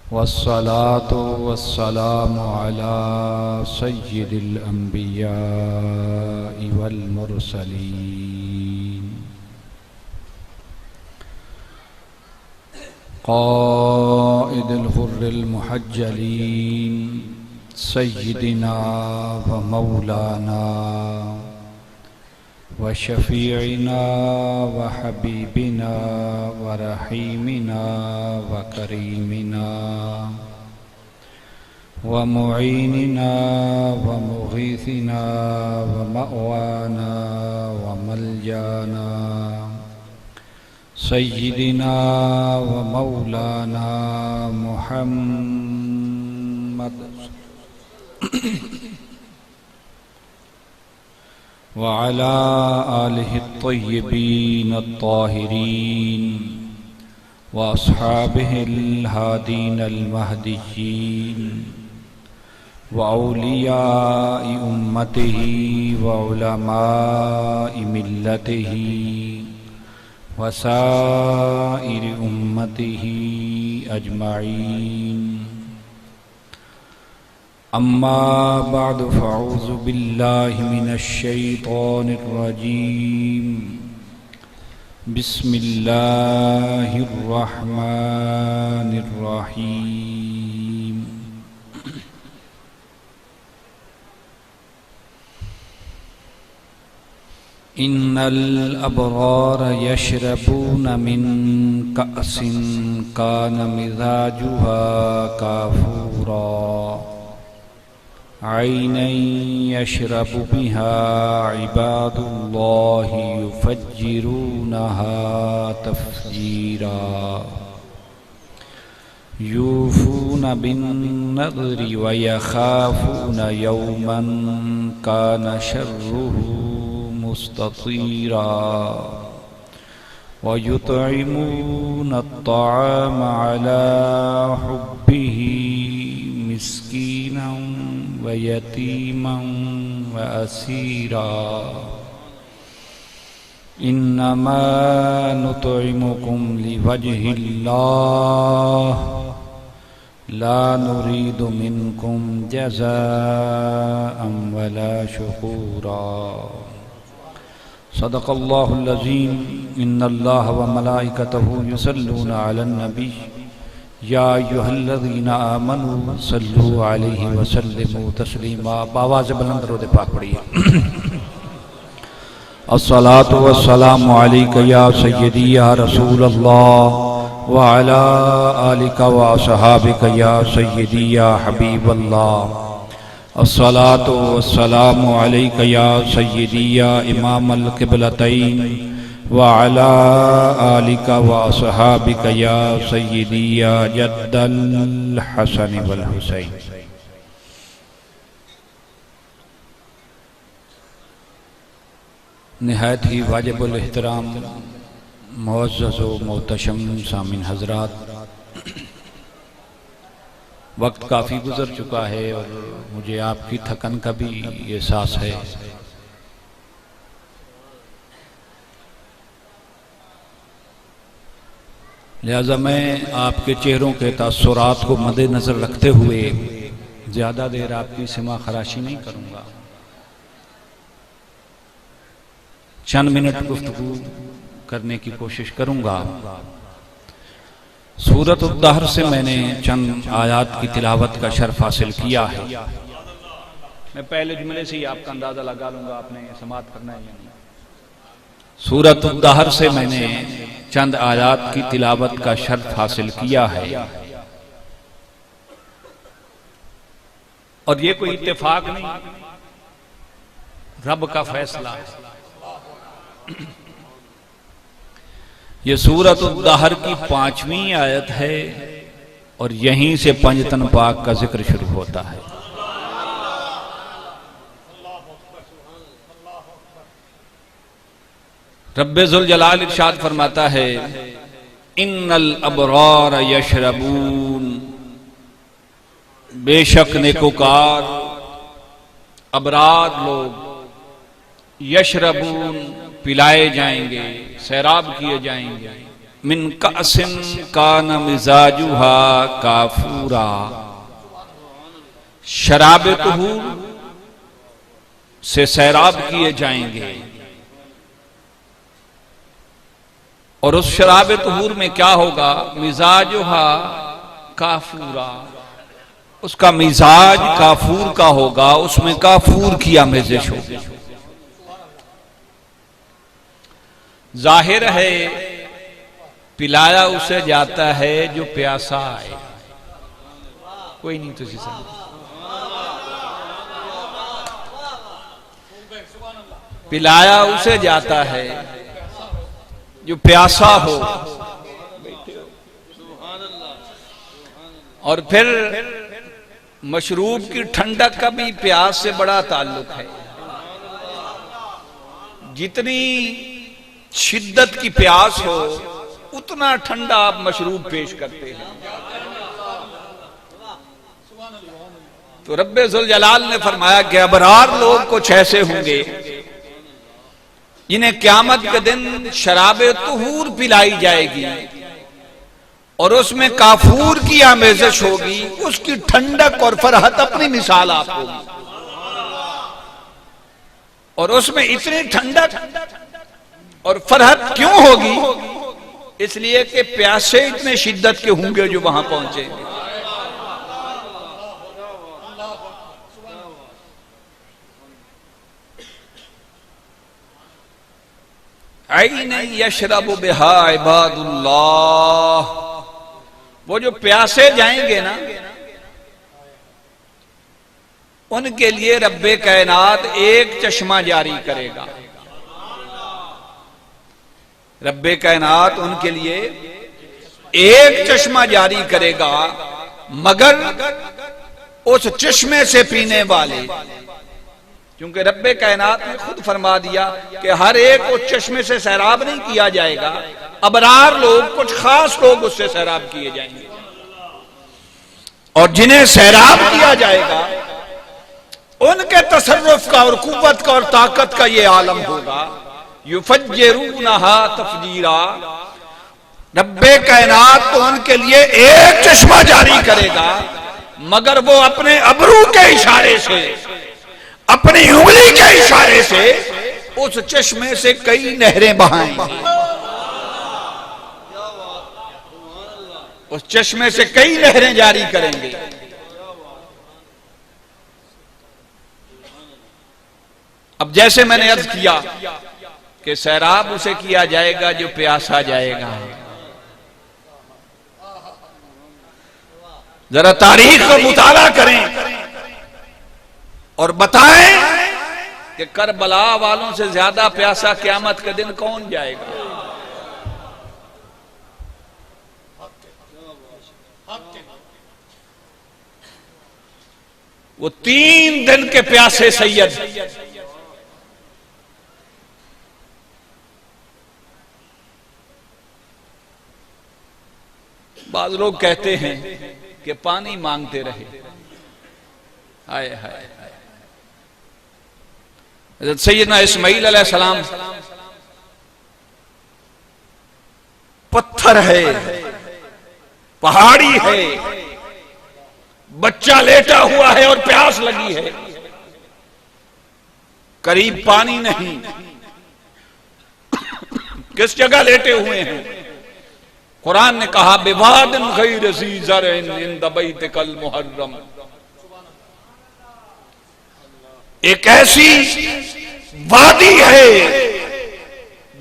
वस्सलातु वस्सलामु अला सय्यिदिल अंबियाइ वल मुरसलीन क़ाइदिल हुर्रिल मुहज्जलीन सय्यिदिना व मौलाना व शफ़ीइना व हबीबिना व रहीमिना व करीमिना व मुईनिना व मुगीसिना व मअवाना व मलजाना सय्यिदिना व मौलाना मुहम्मद व अला आलिहि त्तय्यिबीन अत्ताहिरीन व अस्हाबिहिल हादीन अल महदिय्यीन व औलियाइ उम्मतिही व उलमाइ मिल्लतिही व साइरि उम्मतिही अजमाईन। अम्मा बाद फ़अऊज़ु बिल्लाहि मिनश शैतानिर रजीम। बिस्मिल्लाहिर रहमानिर रहीम। इन्नल अबरार यशरबून मिन कअसिन कान मिज़ाजुहा काफूरा ऐनन यशरबु बिहा इबादुल्लाहि युफज्जिरूनहा तफ़्जीरा। यूफ़ून बिन्नज़्रि व यख़ाफ़ून यौमन कान शर्रुहु मुस्ततीरा व युतइमून अत्तआम अला हुब्बिही मिस्कीनन व यतीमन व असीरा। इन्नमा नुतइमुकुम लिवज्हिल्लाह ला नुरीदु मिनकुम जज़ाअन वला शुकूरा। सदक़ल्लाहुल अज़ीम। इन्नल्लाह व मलाइकतहु युसल्लूना अलन नबी या अय्युहल्लज़ीना आमनू सल्लु अलैहि व सल्लिमू तस्लीमा। बावाज़ बुलंद दरूद पाक पढ़िए। अस्सलातु वस्सलामु अलैका या सय्यदी या रसूलल्लाह व अला आलिका व असहाबिका या सय्यदी या हबीबल्लाह। अस्सलातु वस्सलामु अलैका या सय्यदी या इमामल क़िबलतैन व अला आलिका व असहाबिका या सय्यदी या जद्दल हसन वल हुसैन। निहायत ही वाजिबुल एहतराम मुअज़्ज़ज़ व मोहतशम सामिन हज़रात, वक्त काफ़ी गुज़र चुका है और मुझे आपकी थकन का भी एहसास है। लिहाजा मैं आपके चेहरों के तासुरात को मद्देनज़र रखते हुए ज़्यादा देर आपकी सिमा खराशी नहीं करूँगा। चंद मिनट गुफ्तगू करने की कोशिश करूँगा। सूरत उद्दहर से मैंने चंद आयात की तिलावत का शर्फ हासिल किया है। मैं पहले जुमले से ही आपका अंदाजा लगा लूंगा आपने समाअत करना है या नहीं। सूरत उद्दहर से मैंने चंद आयात की तिलावत का शर्फ हासिल किया है और ये कोई इत्तेफाक नहीं, रब का फैसला है। ये सूरत उद्दहर की 5वीं आयत है और यहीं से पंजतन पाक का जिक्र शुरू होता है। रब्बे ज़ुल जलाल इरशाद फरमाता है, इन्नल अबरार यशरबून, बेशक नेकोकार अबरार लोग यशरबून पिलाए जाएंगे, सैराब किए जाएंगे, मिन कासिन कान मिजाजुहा काफूरा, शराब तुहूर से सैराब किए जाएंगे। और उस शराब तुहूर में क्या होगा? मिजाजुहा काफूरा, उसका मिजाज काफूर का होगा, उसमें काफूर की आमेजिश होगी। जाहिर है पिलाया उसे जाता है जो प्यासा है। कोई नहीं तुझे समझ। पिलाया उसे जाता है जो प्यासा हो। और फिर मशरूब की ठंडक का भी प्यास से बड़ा ताल्लुक है। जितनी शिद्दत की प्यास हो उतना ठंडा आप मशरूब पेश करते हैं। तो रब्बे जुल जलाल ने फरमाया कि अबरार लोग कुछ ऐसे होंगे जिन्हें क़यामत के दिन शराबे तुहूर पिलाई जाएगी और उसमें काफूर की आमेज़श होगी। उसकी ठंडक और फरहत अपनी मिसाल आप होगी। और उसमें इतनी ठंडक और फरहत क्यों होगी? इसलिए कि प्यासे इतने शिद्दत के होंगे जो वहां पहुंचेंगे। ऐन यशरब बिहा इबादुल्लाह, वो जो प्यासे जाएंगे ना उनके लिए रब्बे कायनात एक चश्मा जारी करेगा। रब्बे कायनात उनके लिए एक चश्मा जारी करेगा, मगर उस चश्मे से पीने वाले, क्योंकि रब्बे कायनात ने खुद फरमा दिया कि हर एक उस चश्मे से सैराब नहीं किया जाएगा। अबरार लोग, कुछ खास लोग उससे सैराब किए जाएंगे। और जिन्हें सैराब किया जाएगा उनके तसर्रुफ का और कुव्वत का और ताकत का ये आलम होगा। युफज्जिरूनहा तफजीरा, रब्बे कायनात तो उनके लिए एक चश्मा जारी करेगा, मगर वो अपने अबरू के इशारे से, अपनी उंगली के इशारे से उस चश्मे से कई नहरें बहाएंगे। उस चश्मे से कई नहरें जारी करेंगे। अब जैसे मैंने अर्ज किया कि सैराब उसे किया जाएगा जो प्यासा जाएगा। जरा तारीख का मुताला करें और बताएं कि करबला वालों से ज्यादा प्यासा क़यामत के दिन कौन जाएगा? वो 3 दिन के प्यासे सैयद, बाज लोग कहते हैं कि पानी मांगते रहे। हाय हाय, हज़रत सैयदना इस्माईल अलैहिस्सलाम पत्थर है, पहाड़ी है, बच्चा लेटा हुआ है और प्यास लगी है, करीब पानी नहीं, किस जगह लेटे हुए हैं? कुरान ने कहा बिवादिन गैर ज़ी ज़रइन इंद बैतिकल मुहर्रम, एक ऐसी वादी है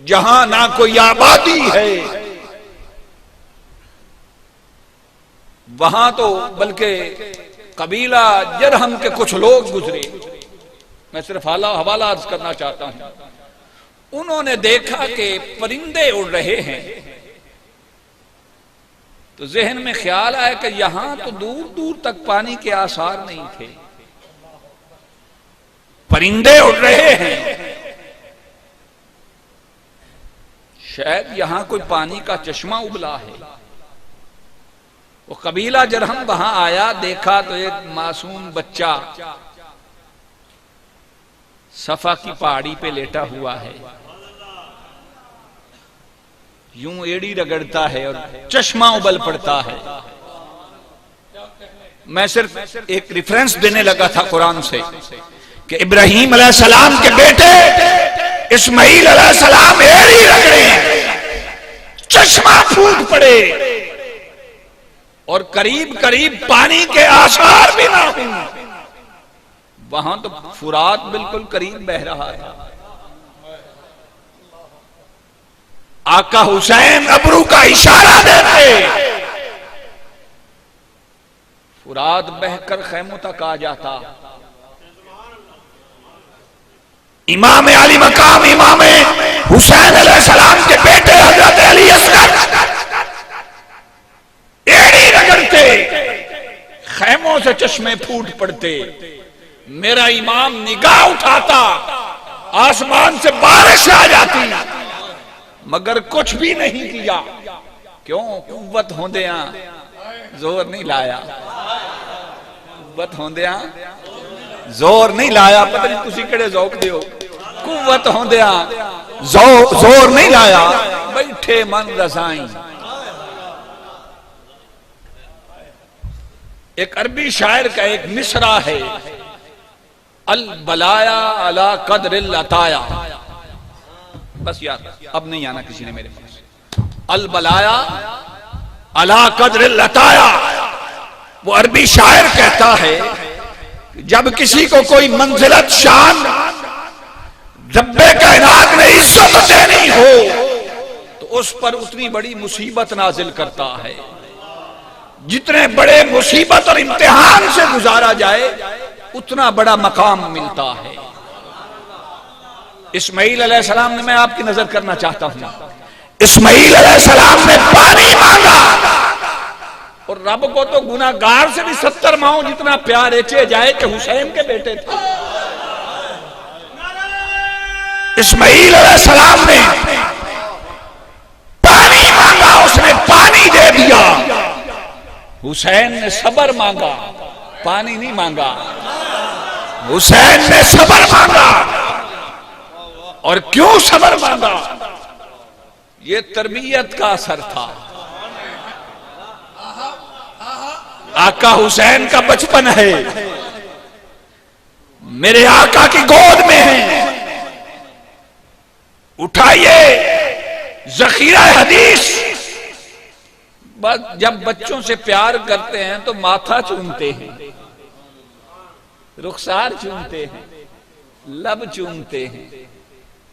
जहां ना कोई आबादी है, वहां तो बल्कि कबीला जरहम के कुछ लोग गुजरे। मैं सिर्फ हवाला अर्ज करना चाहता हूं। उन्होंने देखा कि परिंदे उड़ रहे हैं, तो जहन में ख्याल आया कि यहां तो दूर दूर तक पानी के आसार नहीं थे, परिंदे उड़ रहे हैं, शायद यहां कोई पानी का चश्मा उबला है। वो कबीला जरहम वहां आया, देखा तो एक मासूम बच्चा सफा की पहाड़ी पे लेटा हुआ है, यूं एड़ी रगड़ता है और चश्मा उबल पड़ता है। मैं सिर्फ एक रेफरेंस देने लगा था कुरान से कि इब्राहीम अलैहिस्सलाम के बेटे इस्माईल अलैहिस्सलाम एड़ी रगड़े, चश्मा फूट पड़े और करीब करीब पानी के आसार भी ना हो। वहां तो फुरात बिल्कुल करीब बह रहा था। आका हुसैन अबरू का इशारा देते, फुरात बहकर खैमों तक आ जाता। इमाम अली मकाम इमाम हुसैन अलैहिस्सलाम के बेटे हजरत अली असगर एड़ी रगड़ते, खैमों से चश्मे फूट पड़ते। मेरा इमाम निगाह उठाता, आसमान से बारिश आ जाती, मगर कुछ भी नहीं किया। क्यों? कुव्वत होंदिया जोर नहीं लाया, कुव्वत होंदिया जोर नहीं लाया। पता नहीं तुसी केड़े ज़ौक दे हो। कुव्वत होंदिया जोर नहीं लाया, बैठे मन रसाई। एक अरबी शायर का एक मिसरा है, अल बलाया अला कदरिल अताया। बस यार अब नहीं आना किसी ने मेरे पास। अल बलाया अला कदरिल अताया। वो अरबी शायर कहता है जब किसी को कोई मंजिलत शान रब्बे कायनात ने इज्जत देनी हो तो उस पर उतनी बड़ी मुसीबत नाजिल करता है। जितने बड़े मुसीबत और इम्तिहान से गुजारा जाए उतना बड़ा मकाम मिलता है। इस्माईल अलैहिस्सलाम ने, मैं आपकी नजर करना चाहता हूं, इस्माईल अलैहिस्सलाम ने पानी मांगा और रब को तो गुनाहगार से भी 70 माओ जितना प्यार एचे जाए कि हुसैन के बेटे थे। इस्माईल अलैहिस्सलाम ने पानी मांगा, उसने पानी दे दिया। हुसैन ने सबर मांगा, पानी नहीं मांगा। हुसैन ने सबर मांगा। और क्यों सबर मांगा? ये तरबियत का असर था। आका हुसैन का बचपन है, मेरे आका की गोद में है। उठाइए जखीरा हदीस। जब बच्चों से प्यार करते हैं तो माथा चूमते हैं, रुखसार चूमते हैं, लब चूमते हैं।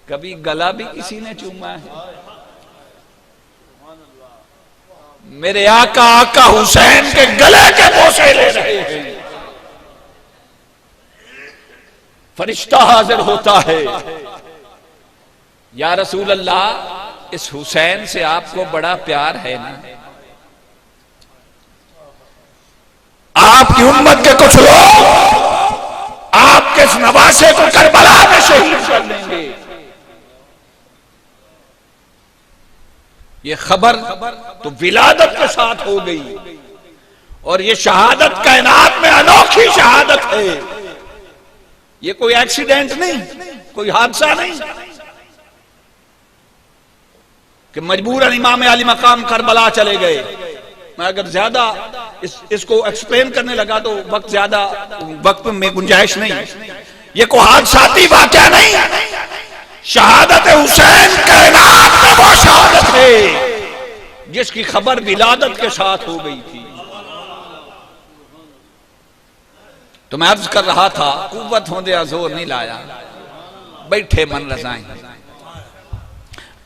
कभी गला भी किसी ने चूमा है? मेरे आका हुसैन के गले के बोसे ले रहे हैं। फरिश्ता हाजिर होता है, या रसूल अल्लाह इस हुसैन से आपको बड़ा प्यार है ना? आपकी उम्मत के कुछ लोग आपके इस नवासे को करबला में शहीद कर देंगे। ये खबर तो विलादत के साथ हो गई और ये शहादत कायनात में अनोखी शहादत है। ये कोई एक्सीडेंट नहीं, कोई हादसा नहीं कि मजबूरन इमाम अली मकाम करबला चले गए। मैं अगर ज्यादा इसको एक्सप्लेन करने लगा तो वक्त में गुंजाइश नहीं। ये कोई हादसाती वाकया नहीं, शहादत हुसैन कायनात में वो शहादत है जिसकी खबर विलादत के साथ हो गई थी। तो मैं अर्ज कर रहा था, कुव्वत होंदे जोर नहीं लाया, बैठे मन रजाएं।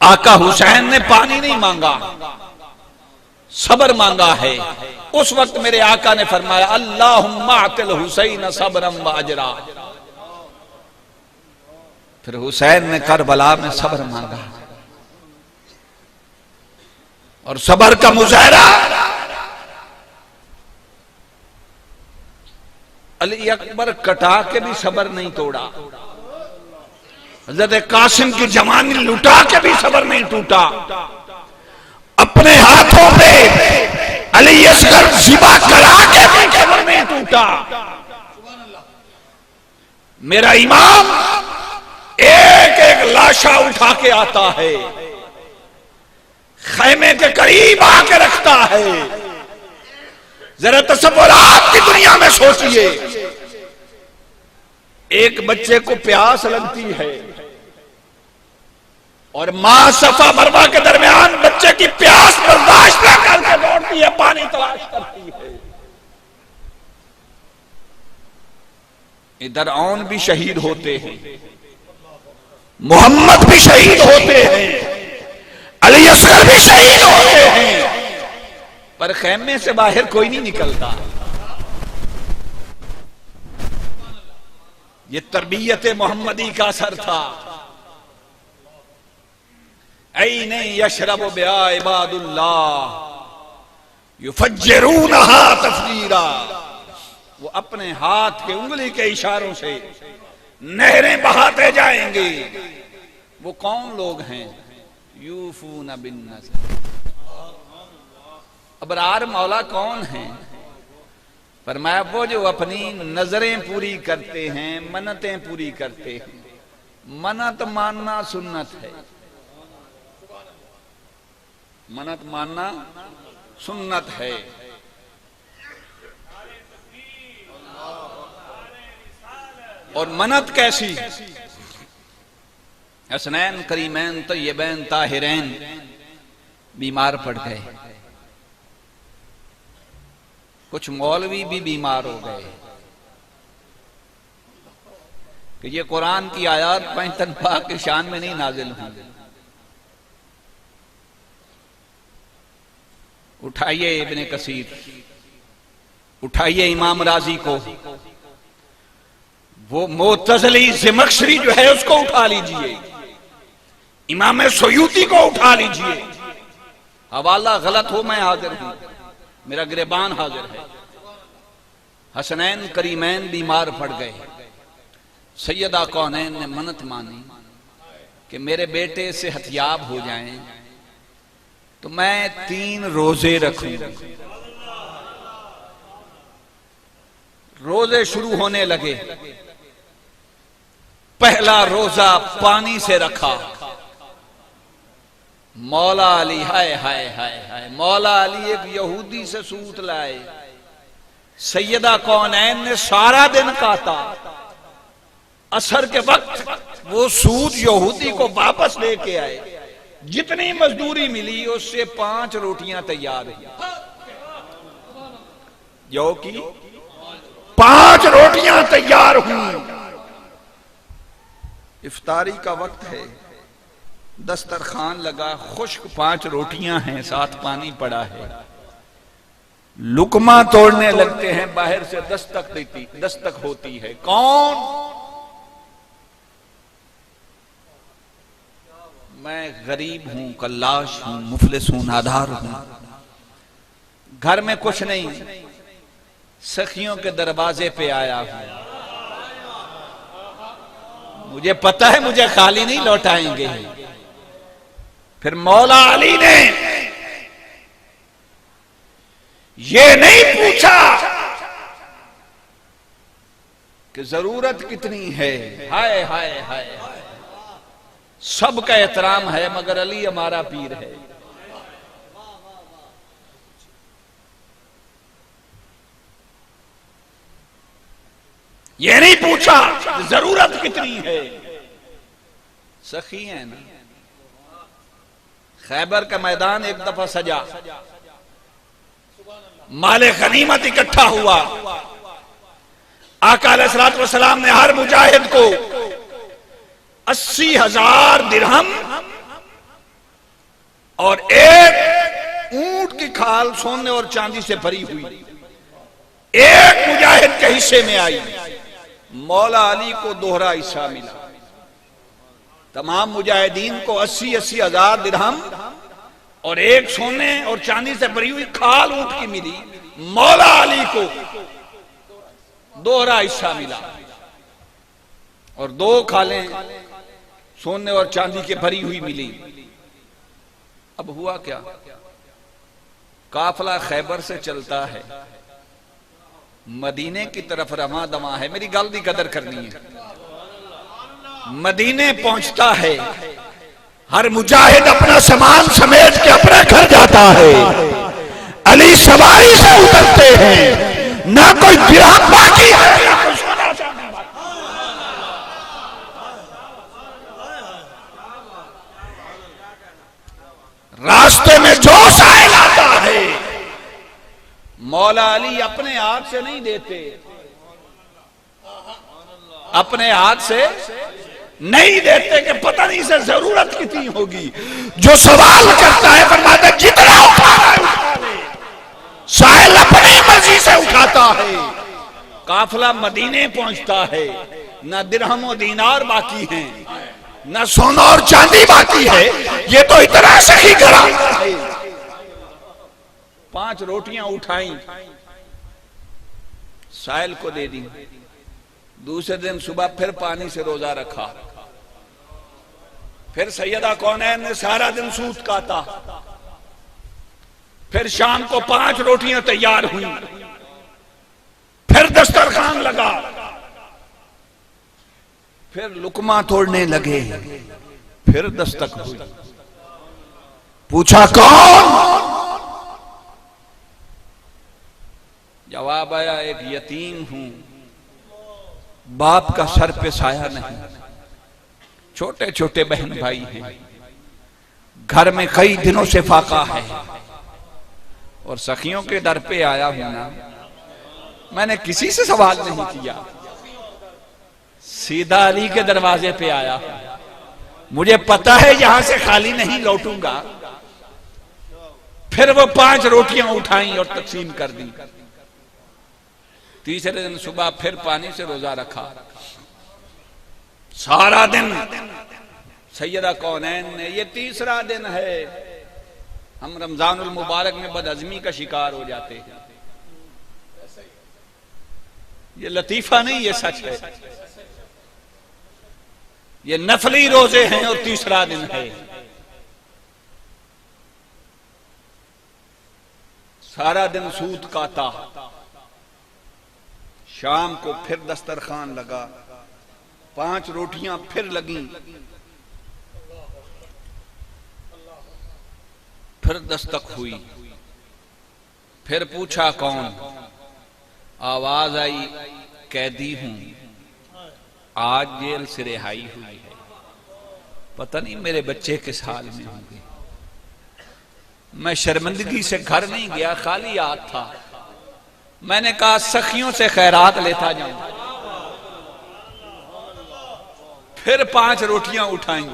आका हुसैन ने पानी नहीं मांगा, सबर मांगा है। उस वक्त मेरे आका ने फरमाया अल्लाहुम्मा अतिल हुसैन सबरम व अजरा। फिर हुसैन ने करबला में सबर मांगा और सबर का मुजाहरा अली अकबर कटा के भी सबर नहीं तोड़ा। हजरत कासिम की जवानी लुटा के भी सबर नहीं टूटा। अपने हाथों पे अली असगर ज़िबा करा के भी सबर नहीं टूटा। मेरा इमाम एक एक लाशा उठा के आता है, खैमे के करीब आके रखता है। जरा तसव्वुरात की दुनिया में सोचिए, एक बच्चे को प्यास लगती है और मां सफा मरवा के दरमियान बच्चे की प्यास बर्दाश्त न करके दौड़ती है, पानी तलाश करती है। इधर औन भी शहीद होते हैं, मोहम्मद भी शहीद होते हैं, अली असगर भी शहीद होते हैं, पर खैमे से बाहर कोई नहीं निकलता। ये तरबियत मोहम्मदी का असर था। ऐ नहीं यशरब बिया इबादुल्लाह युफज्जिरूनहा तफजीरा। वो अपने हाथ के उंगली के इशारों से नहरें बहाते जाएंगे। वो कौन लोग हैं? यूफून बिन नज़र। अबरार मौला कौन है? फरमाया वो जो अपनी नजरें पूरी करते हैं, मन्नतें पूरी करते हैं। मन्नत मानना सुन्नत है, मन्नत मानना सुन्नत है। और मन्नत कैसी? हसनैन करीमैन तय्यबैन ताहिरैन बीमार पड़ गए, कुछ मौलवी भी बीमार हो गए कि ये कुरान की आयत पैंतन पाक की शान में नहीं नाजिल हुई। उठाइए इब्ने कसीर, उठाइए इमाम राजी को, वो मोतज़ली ज़मख़शरी जो है उसको उठा लीजिए, इमाम सुयूती को उठा लीजिए। हवाला गलत हो मैं हाजिर हूं, मेरा गिरबान हाजिर है। हसनैन करीमैन बीमार पड़ गए। सैयदा कौनैन ने मन्नत मानी कि मेरे बेटे से हथियाब हो जाएं तो मैं 3 रोजे रखूंगा। रोजे शुरू होने लगे। पहला रोजा पानी से रखा। मौला अली, हाय हाय हाय हाय, मौला अली एक यहूदी से सूत लाए। सैयदा कौनैन ने सारा दिन काटा। असर के वक्त वो सूत यहूदी को वापस लेके आए। जितनी मजदूरी मिली उससे 5 रोटियां तैयार हुई। जो कि 5 रोटियां तैयार हुई। इफ्तारी का वक्त है, दस्तरखान लगा, खुश्क 5 रोटियां हैं, साथ पानी पड़ा है। लुकमा तोड़ने लगते हैं, बाहर से दस्तक होती है। कौन? मैं गरीब हूं, कल्लाश हूं, मुफलिस हूं, नादार हूं, घर में कुछ नहीं, सखियों के दरवाजे पे आया हूं। मुझे पता है मुझे खाली नहीं लौटाएंगे। फिर मौला अली ने ये नहीं पूछा कि जरूरत कितनी है। हाय हाय हाय, सबका एहतराम है मगर अली हमारा पीर है। ये नहीं पूछा जरूरत कितनी है। सखी है ना। खैबर का मैदान एक दफा सजा, माले गनीमत इकट्ठा हुआ। आका अलैहिस्सलातु वस्सलाम ने हर मुजाहिद को 80,000 दिरहम और एक ऊंट की खाल सोने और चांदी से भरी हुई एक मुजाहिद के हिस्से में आई। मौला अली को दोहरा हिस्सा मिला। तमाम मुजाहिदीन को 80,000 दिरहम और एक सोने और चांदी से भरी हुई खाल ऊंट की मिली। मौला अली को दोहरा हिस्सा मिला और 2 खालें सोने और चांदी के भरी हुई मिली। अब हुआ क्या? काफिला खैबर से चलता है, मदीने की तरफ रवा दवा है। मेरी गल की कदर करनी है। मदीने पहुंचता है, हर मुजाहिद अपना सामान समेट के अपने घर जाता है। अली सवारी से उतरते हैं, ना कोई दिरहम बाकी है, ना कोई सोना चांदी बाकी। रास्ते में जो साइल आता है मौला अली अपने हाथ से नहीं देते, अपने हाथ से नहीं देते कि पता नहीं से जरूरत कितनी होगी। जो सवाल करता है फरमाता है जितना उठाना है उठा ले। साहिल अपनी मर्जी से उठाता है। काफिला मदीने पहुंचता है, न दिरहम और दीनार बाकी हैं, न सोना और चांदी बाकी है। ये तो इतना सही घराना है। 5 रोटियां उठाई, साहिल को दे दी। दूसरे दिन सुबह फिर पानी से रोजा रखा। फिर सैयदा कौनैन ने सारा दिन सूत काटा। फिर शाम को 5 रोटियां तैयार हुई। फिर दस्तरखान लगा। फिर लुकमा तोड़ने लगे। फिर दस्तक हुई। पूछा कौन? जवाब आया एक यतीम हूं, बाप का सर पे साया नहीं, छोटे छोटे बहन भाई हैं, घर में कई दिनों से फाका है और सखियों के दर पे आया हूं ना। मैंने किसी से सवाल नहीं किया, सीधा अली के दरवाजे पे आया। मुझे पता है यहां से खाली नहीं लौटूंगा। फिर वो 5 रोटियां उठाई और तकसीम कर दी। तीसरे दिन सुबह फिर पानी से रोजा रखा। सारा दिन सैयदा कौनैन ने, ये तीसरा दिन है, हम रमजानुल मुबारक में बदअज़मी का शिकार हो जाते हैं। ये लतीफा नहीं, ये सच है। ये नफली रोजे हैं और तीसरा दिन है। सारा दिन सूत काटा। शाम को फिर दस्तरखान लगा। 5 रोटियां फिर लगी। फिर दस्तक हुई। फिर पूछा कौन? आवाज आई कैदी हूं, आज जेल से रिहाई हुई है, पता नहीं मेरे बच्चे किस हाल में होंगे। मैं शर्मिंदगी से घर नहीं गया, खाली हाथ था। मैंने कहा सखियों से खैरात लेता जाऊं। फिर 5 रोटियां उठाई,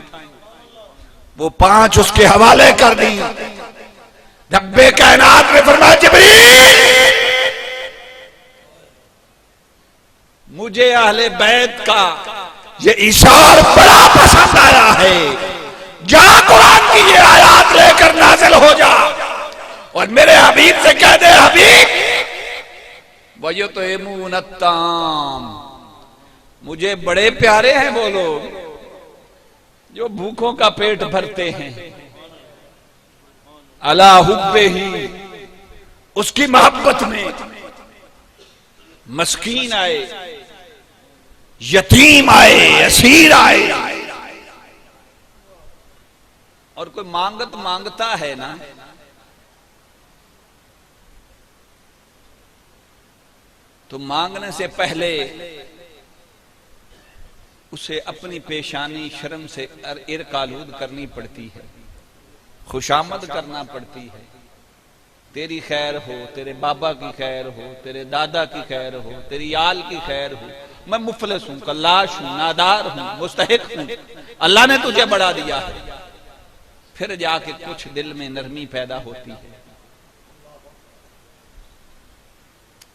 वो 5 उसके हवाले कर दी। रब्बे कायनात ने फरमाया जिब्रील, मुझे अहले बैत का ये इशार बड़ा पसंद आया है। जा कुरान की ये आयात लेकर नाज़िल हो जा और मेरे हबीब से कह दे, हबीब वयो तो एमुनत्ताम, मुझे बड़े प्यारे हैं वो लोग जो भूखों का पेट भरते हैं। अला हुब्बे ही, उसकी मोहब्बत में मस्कीन आए, यतीम आए, असीर आए। और कोई मांगता है ना, तो मांगने से पहले उसे अपनी पेशानी शर्म से इरकालूद करनी पड़ती है, खुशामद करना पड़ती है। तेरी खैर हो, तेरे बाबा की खैर हो, तेरे दादा की खैर हो, तेरी आल की खैर हो। मैं मुफलिस हूं, कल्लाश हूं, नादार हूं, मुस्तहिक हूं, अल्लाह ने तुझे बढ़ा दिया है। फिर जाके कुछ दिल में नरमी पैदा होती है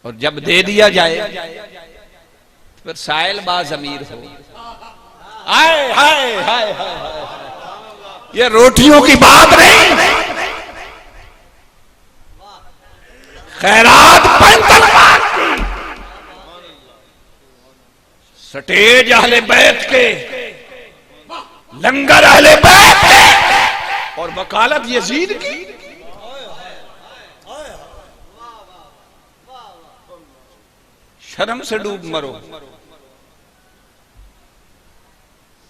और जब दे दिया जाए फिर साइल बाज़मीर हो। हाय हाय हाय हाय, ये रोटियों की बात नहीं, खैरात पैंतल की। स्टेज अहले बैत के, लंगर अहले बैत के और वकालत यजीद की। शर्म से डूब मरो,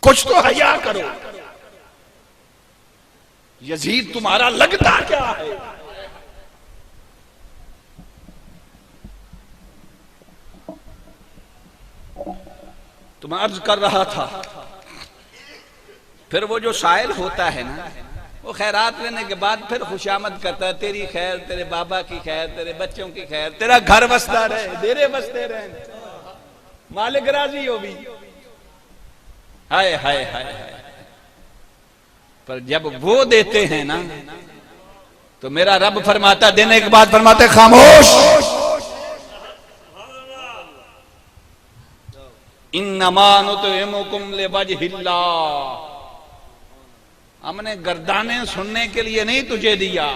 कुछ तो हया करो। यजीद तुम्हारा लगता क्या है? तो मैं अर्ज कर रहा था, फिर वो जो शायर होता है ना, वो खैरात लेने के बाद फिर खुशामद करता है, तेरी खैर, तेरे बाबा की खैर, तेरे बच्चों की खैर, तेरा घर बसता रहे, देरे बसते रहे, मालिक राजी हो भी। हाय हाय हाय हाय। पर जब वो देते हैं ना, तो मेरा रब फरमाता, देने के बाद फरमाते खामोश, इन्नमा नुतइमुकुम लिवजहिल्लाह, हमने गर्दाने सुनने के लिए नहीं तुझे दिया,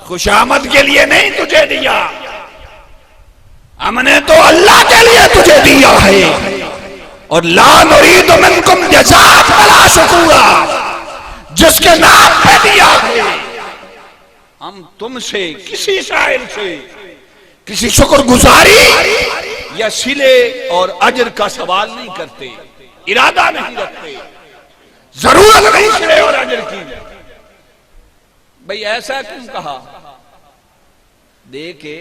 खुशामद के लिए नहीं तुझे दिया, हमने तो अल्लाह के लिए तुझे दिया है। और ला नुरीदु मिनकुम जज़ाअन वला शुकूरा, जिसके नाम पे दिया है, हम तुमसे किसी शायर से किसी शुक्रगुजारी या सिले और अजर का सवाल नहीं करते, इरादा नहीं रखते, जरूरत नहीं सिले और अजर की। भाई ऐसा क्यों कहा? देखे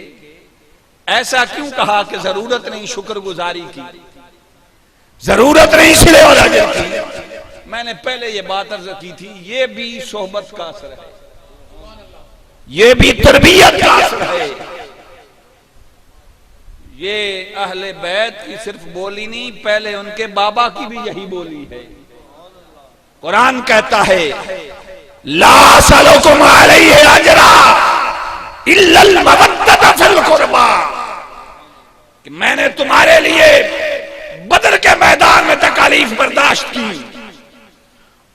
ऐसा क्यों कहा कि जरूरत नहीं शुक्रगुजारी की, जरूरत नहीं सिले और अजर की? मैंने पहले ये बात अर्ज की थी, ये भी सोहबत का असर है, ये भी तरबियत का असर है। ये अहले बैत की सिर्फ बोली नहीं, पहले उनके बाबा की भी यही बोली है। कुरान कहता है, ला असलुकुम अलैहि अजरा इल्लल मवद्दत फिल कुर्बा, कि मैंने तुम्हारे लिए बदर के मैदान में तकालीफ बर्दाश्त की,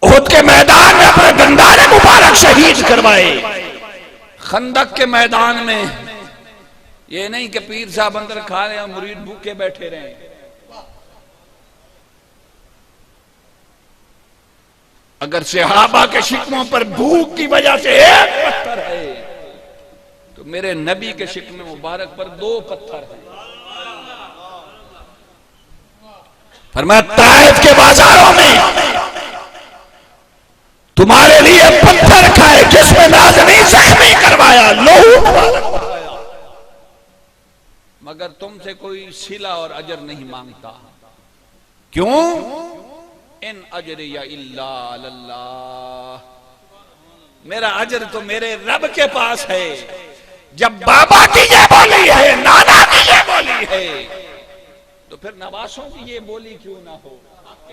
उहद के मैदान में अपने दंदारे मुबारक शहीद करवाए, खंदक के मैदान में ये नहीं कि पीर साहब अंदर खा रहे और मुरीद भूखे बैठे रहे। अगर सहाबा के शिकमों पर भूख की वजह से एक पत्थर है, तो मेरे नबी के शिकमे मुबारक पर 2 पत्थर हैं। फरमाया, ताइफ के बाजारों में तुम्हारे लिए पत्थर खाए, जिसमें नाज़नीन जख्मी करवाया, लोहू, मगर तुमसे कोई सिला और अजर नहीं मांगता। क्यों? इन अजरिया इल्ला अल्लाह, मेरा अजर तो मेरे रब के पास है। जब बाबा की ये बोली है, नाना की ये बोली है, तो फिर नवासों की ये बोली क्यों ना हो?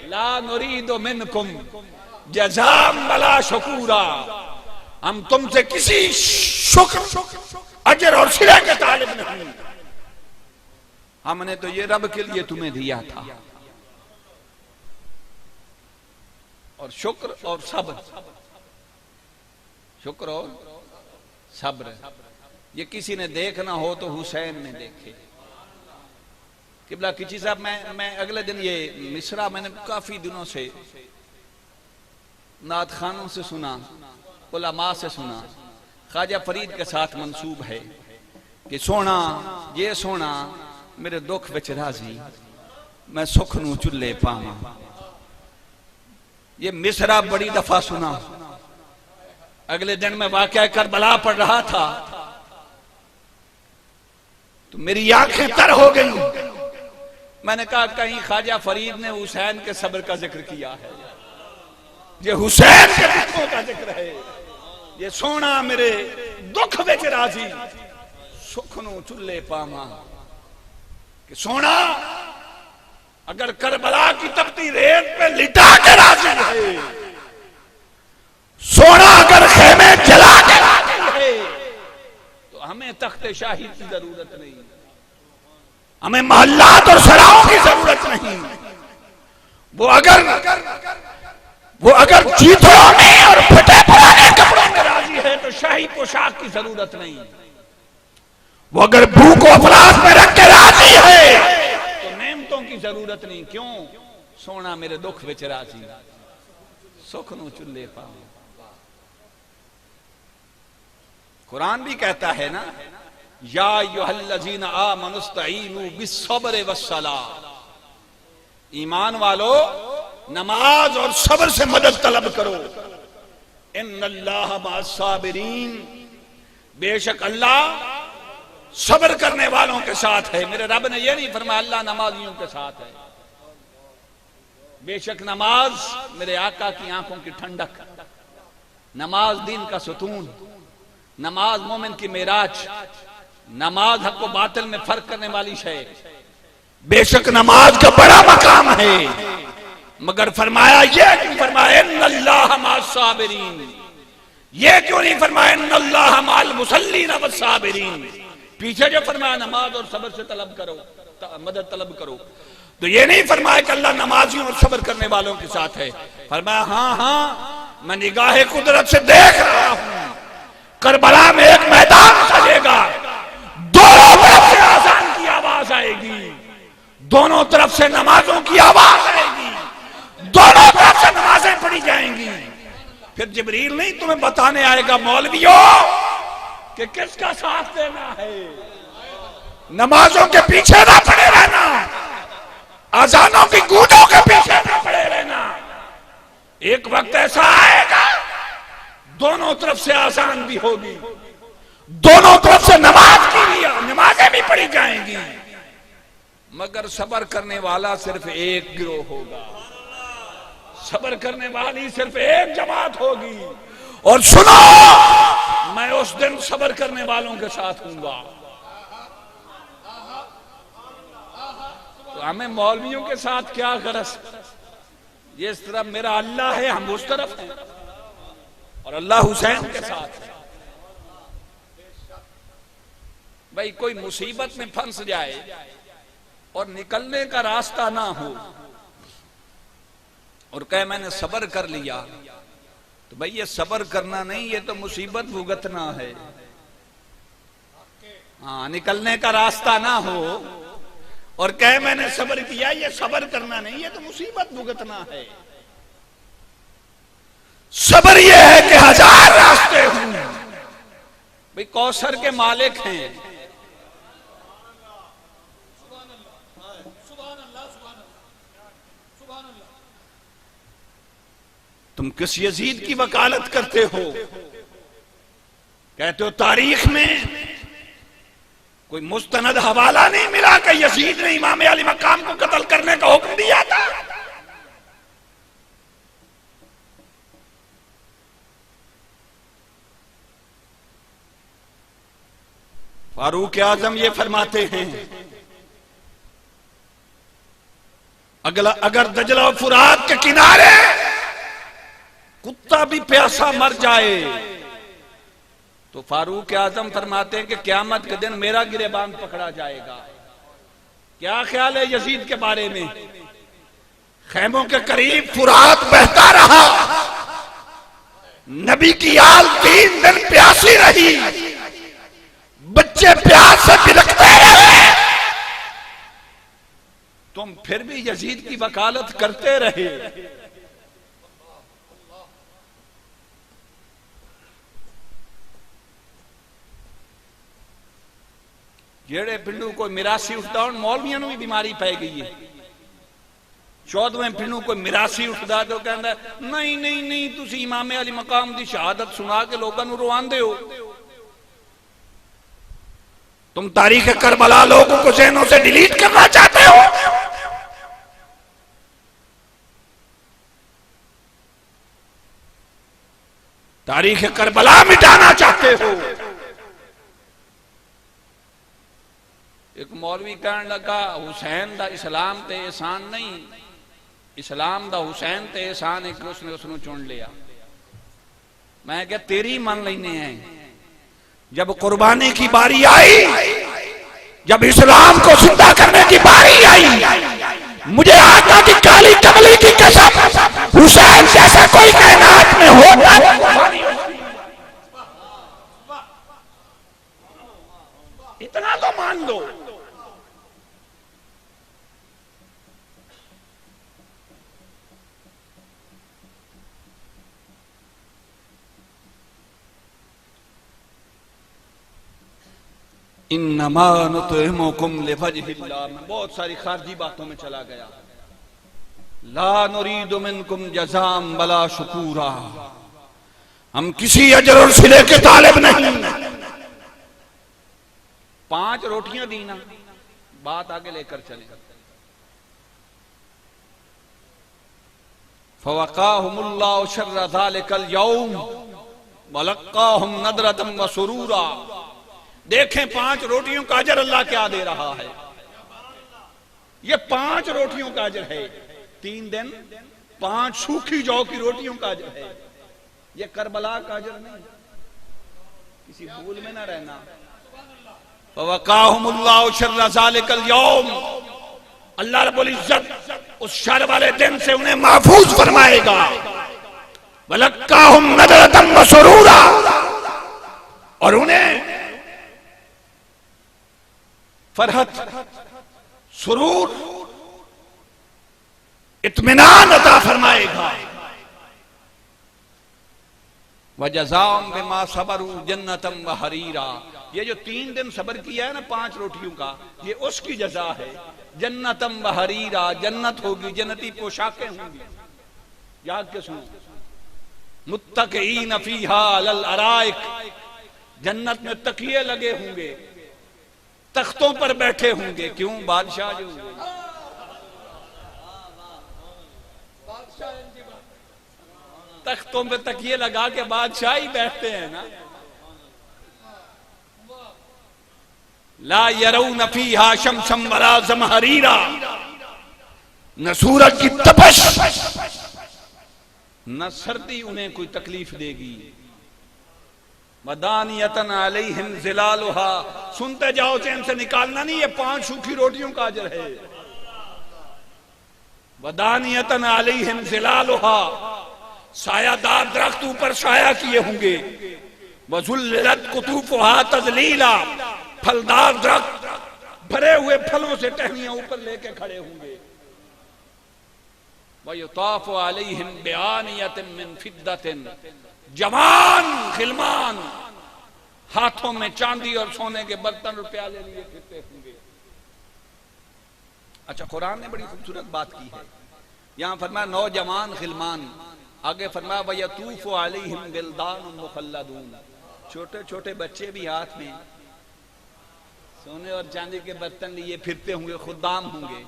ला नुरीदु मिनकुम जज़ाअन वला शुकूरा, हम तुमसे किसी शुक्र, अजर और सिले के तालिब नहीं, हमने तो ये रब के लिए तुम्हें दिया था। और शुक्र और सब्र, शुक्र और सब्र, ये किसी ने देखना हो तो हुसैन ने देखे। किबला किसी साहब, मैं अगले दिन ये मिसरा मैंने काफी दिनों से नात खानों से सुना, उलमा से सुना, ख्वाजा फरीद के साथ मंसूब है कि सोना ये सोना मेरे दुख विच राजी, मैं सुख नू चुल्ले पावा। ये मिसरा बड़ी दफा सुना। अगले दिन मैं वाकया करबला पढ़ रहा था तो मेरी आंखें तर हो गई। मैंने कहा कहीं ख्वाजा फरीद ने हुसैन के सब्र का जिक्र किया है? ये हुसैन के दुखों का जिक्र है। ये सोना मेरे दुख विच राजी, सुख नू चुल्ले पावा। कि सोना अगर करबला की तपती रेत पे लिटा के राजी है, सोना अगर खेमे जला के राजी है, तो हमें तख्ते शाही की जरूरत नहीं, हमें महल्लात और सराओं की जरूरत नहीं। वो अगर चीथड़ों में और फटे पुराने कपड़ों में राजी है तो शाही पोशाक की जरूरत नहीं। वो अगर भूख को अफलास में रख के राजी है तो नेमतों की जरूरत नहीं। क्यों? सोना मेरे दुख विच राजी, सुख नू चुल्ले पावे। कुरान भी कहता है ना, या अय्युहल्लज़ीना आमनुस्तईनु बिस्सब्रि वस्सलाह, ईमान वालो नमाज और सब्र से मदद तलब करो। इन्नल्लाह मअस-साबिरीन, बेशक अल्लाह सब्र करने वालों के साथ है। मेरे रब ने यह नहीं फरमाया अल्लाह नमाजियों के साथ है। बेशक नमाज मेरे आका की आंखों की ठंडक, नमाज दीन का सुतून, नमाज मोमिन की मेराज, नमाज हक व बातिल में फर्क करने वाली शय। बेशक नमाज का बड़ा मकाम है, मगर फरमाया यह क्यों फरमाया इन्नल्लाह मअस-साबिरीन, यह क्यों नहीं फरमाया इन्नल्लाह मअल मुसल्लीन वस्साबिरीन। पीछे जो फरमाया नमाज और सब्र से तलब करो, मदद तलब करो, तो ये नहीं फरमाया कि अल्लाह नमाजियों और सब्र करने वालों के साथ है। फरमाया हाँ हाँ मैं निगाहे कुदरत से देख रहा हूं, करबला में एक मैदान सजेगा, दोनों तरफ से आजान की आवाज आएगी, दोनों तरफ से नमाजों की आवाज आएगी, दोनों तरफ से नमाजें पढ़ी जाएंगी। फिर जिब्रील नहीं तुम्हें बताने आएगा मौलवियों कि किसका साथ देना है, नमाजों के पीछे ना पड़े रहना, अजानों की गूंजों के पीछे ना पड़े रहना। एक वक्त ऐसा आएगा दोनों तरफ से आजान भी होगी, दोनों तरफ से नमाजें भी पढ़ी जाएंगी, मगर सब्र करने वाला सिर्फ एक गिरोह होगा, सब्र करने वाली सिर्फ एक जमात होगी। और सुनो, मैं उस दिन सब्र करने वालों के साथ हूंगा। तो हमें मौलवियों के साथ क्या गरज, ये इस तरफ मेरा अल्लाह है, हम उस तरफ हैं, और अल्लाह हुसैन के साथ है। भाई कोई मुसीबत में फंस जाए और निकलने का रास्ता ना हो और कहे मैंने सब्र कर लिया, तो भाई ये सब्र करना नहीं, ये तो मुसीबत भुगतना है। हाँ, निकलने का रास्ता ना हो और कहे मैंने सब्र किया, ये सब्र करना नहीं, ये तो मुसीबत भुगतना है। सब्र ये है कि हजार रास्ते हों। भाई कौसर के मालिक हैं, तुम किस यजीद की वकालत करते हो, कहते हो तारीख में कोई मुस्तनद हवाला नहीं मिला कि यजीद ने इमाम अली मकाम को कत्ल करने का हुक्म दिया था। फारूक आजम ये फरमाते हैं अगर दजला और फुरात के किनारे कुत्ता भी प्यासा मर जाए तो फारूक आजम फरमाते हैं कि क़यामत के दिन मेरा गिरेबान पकड़ा जाएगा। क्या ख्याल है यजीद के बारे में? खैमों के करीब फुरात बहता रहा, नबी की आल 3 दिन प्यासी रही, बच्चे प्यास से बिलखते रहे, तुम फिर भी यजीद की वकालत करते रहे। जेड़े पिंडू कोई मिरासी उठता हूं मौलवियां भी बीमारी पै गई है। 14वें पिंडू कोई मिरासी उठता तो कहता नहीं नहीं नहीं तुसी इमाम अली मकाम की शहादत सुना के लोगों को रोआंदे हो। तुम तारीख करबला लोगों को ज़हनों से डिलीट करना चाहते हो। तारीख करबला मिटाना चाहते हो। एक मौलवी कहने लगा हुसैन दा इस्लाम ते एहसान नहीं, इस्लाम दा हुसैन ते एहसान है कि उसने उसको चुन लिया। मैं क्या तेरी मान लेने हैं। जब कुर्बानी की बारी आई, जब इस्लाम को जिंदा करने की बारी आई, मुझे आका की काली कमली की कसम, हुसैन जैसा कोई कायनात में होता इतना तो मान लो। इन्नमा नुतइमुकुम लिवजहिल्लाह, मैं बहुत सारी खारजी बातों में चला गया। ला नुरीदु मिनकुम जज़ाम वला शुकूरा, हम किसी अजर और सिले के तालिब नहीं। 5 रोटियां दी ना, बात आगे लेकर चले। फवक़ाहुमुल्लाहु शर्र ज़ालिकल यौम वलक़्क़ाहुम नदरतम व सुरूरा। देखें 5 रोटियों का अजर अल्लाह क्या दे रहा है। ये 5 रोटियों का अजर है। 3 दिन 5 सूखी जौ की रोटियों का अजर है। ये करबला का अजर नहीं, किसी भूल में ना रहना। फवक़ाहुमुल्लाहु शर्र ज़ालिकल यौम, अल्लाह रब्बुल इज्जत उस शर वाले दिन से उन्हें महफूज फरमाएगा। वलक़्क़ाहुम नदरतम व सुरूरा, और उन्हें फरहत, सुरूर, इत्मीनान अता फरमाएगा। वजज़ाहुम बिमा सबरू जन्नतम व हरीरा। ये जो 3 दिन सबर किया है ना 5 रोटियों का, ये उसकी जजा है। जन्नतम व हरीरा, जन्नत होगी, जन्नती पोशाकें होंगी। याद के सुनो, मुत्तक़ीन फ़ीहा अलल अराइक, जन्नत में तकिए लगे होंगे, तख्तों पर बैठे होंगे। क्यों? बादशाह जो होंगे, तख्तों पे तकिए लगा के बादशाह ही बैठते हैं ना। ला यरौन फ़ीहा शम्सन वला ज़महरीरा, न सूरज की तपश न सर्दी उन्हें कोई तकलीफ देगी। वदानियतन अलैहिम ज़िलालुहा, सुनते जाओ, चैन से निकालना नहीं। ये 5 सूखी रोटियों का अजर है। वदानियतन अलैहिम ज़िलालुहा, सायादार दरख्त ऊपर साया किए होंगे। वज़ुल्लिलत कुतूफ़ुहा तज़लीला, फलदार दरख्त भरे हुए फलों से टहनियां ऊपर लेके खड़े होंगे। वयुताफ़ु अलैहिम बिआनियतिन मिन फिद्दतिन, जवान खिलमान हाथों में चांदी और सोने के बर्तन और प्याले लिए फिरते होंगे। अच्छा, कुरान ने बड़ी खूबसूरत बात की है। यहां फरमाया नौजवान खिलमान, आगे फरमाया वयतूफ़ु अलैहिम विल्दानुन मुख़ल्लदून, छोटे छोटे बच्चे भी हाथ में सोने और चांदी के बर्तन लिए फिरते होंगे, खुदाम होंगे।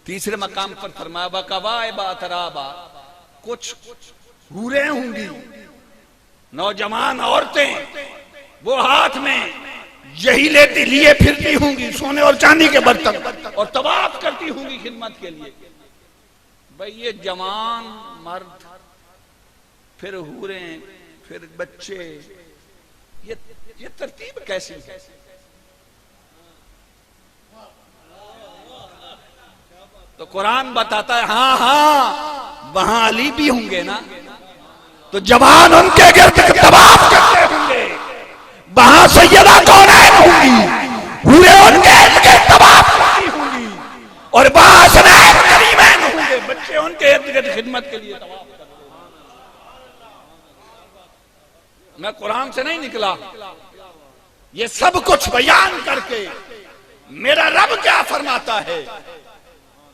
तीसरे मकाम पर फरमाया वकवाइबा अतराबा, कुछ हूरें होंगी, नौजवान औरतें, वो हाथ में यही लेती लिए फिरती होंगी, सोने और चांदी के बर्तन, और तवाफ करती होंगी खिदमत के लिए। भाई ये जवान मर्द, फिर हूरें, फिर बच्चे, ये तरतीब कैसी है? तो कुरान बताता है हाँ हाँ वहां अली भी होंगे ना, तो जवान उनके गिर्द तवाफ करते होंगे। वहां सैयदा कौनैन होंगी, हूरे उनके गिर्द तवाफ करती होंगी, और वहां हसनैन करीमैन होंगे, बच्चे उनके इर्द गिर्द खिदमत के लिए तवाफ करते हैं। मैं कुरान से नहीं निकला, ये सब कुछ बयान करके मेरा रब क्या फरमाता है,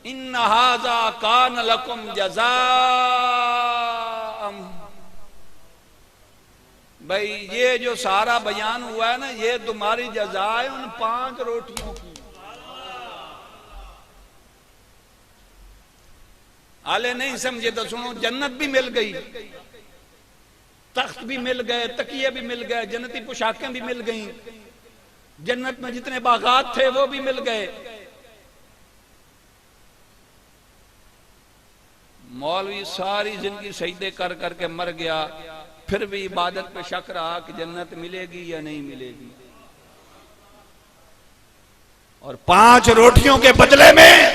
इन्ना हाज़ा कान लकुम जज़ाअम। भाई ये जो सारा बयान हुआ है ना, ये तुम्हारी जज़ा है उन 5 रोटियों की। आले नहीं समझे तो सुनो, जन्नत भी मिल गई, तख्त भी मिल गए, तकिए भी मिल गए, जन्नती पोशाकें भी मिल गई, जन्नत में जितने बागात थे वो भी मिल गए। मौलवी सारी जिंदगी सजदे कर करके मर गया, फिर भी इबादत पे शक रहा कि जन्नत मिलेगी या नहीं मिलेगी। और 5 रोटियों के बदले में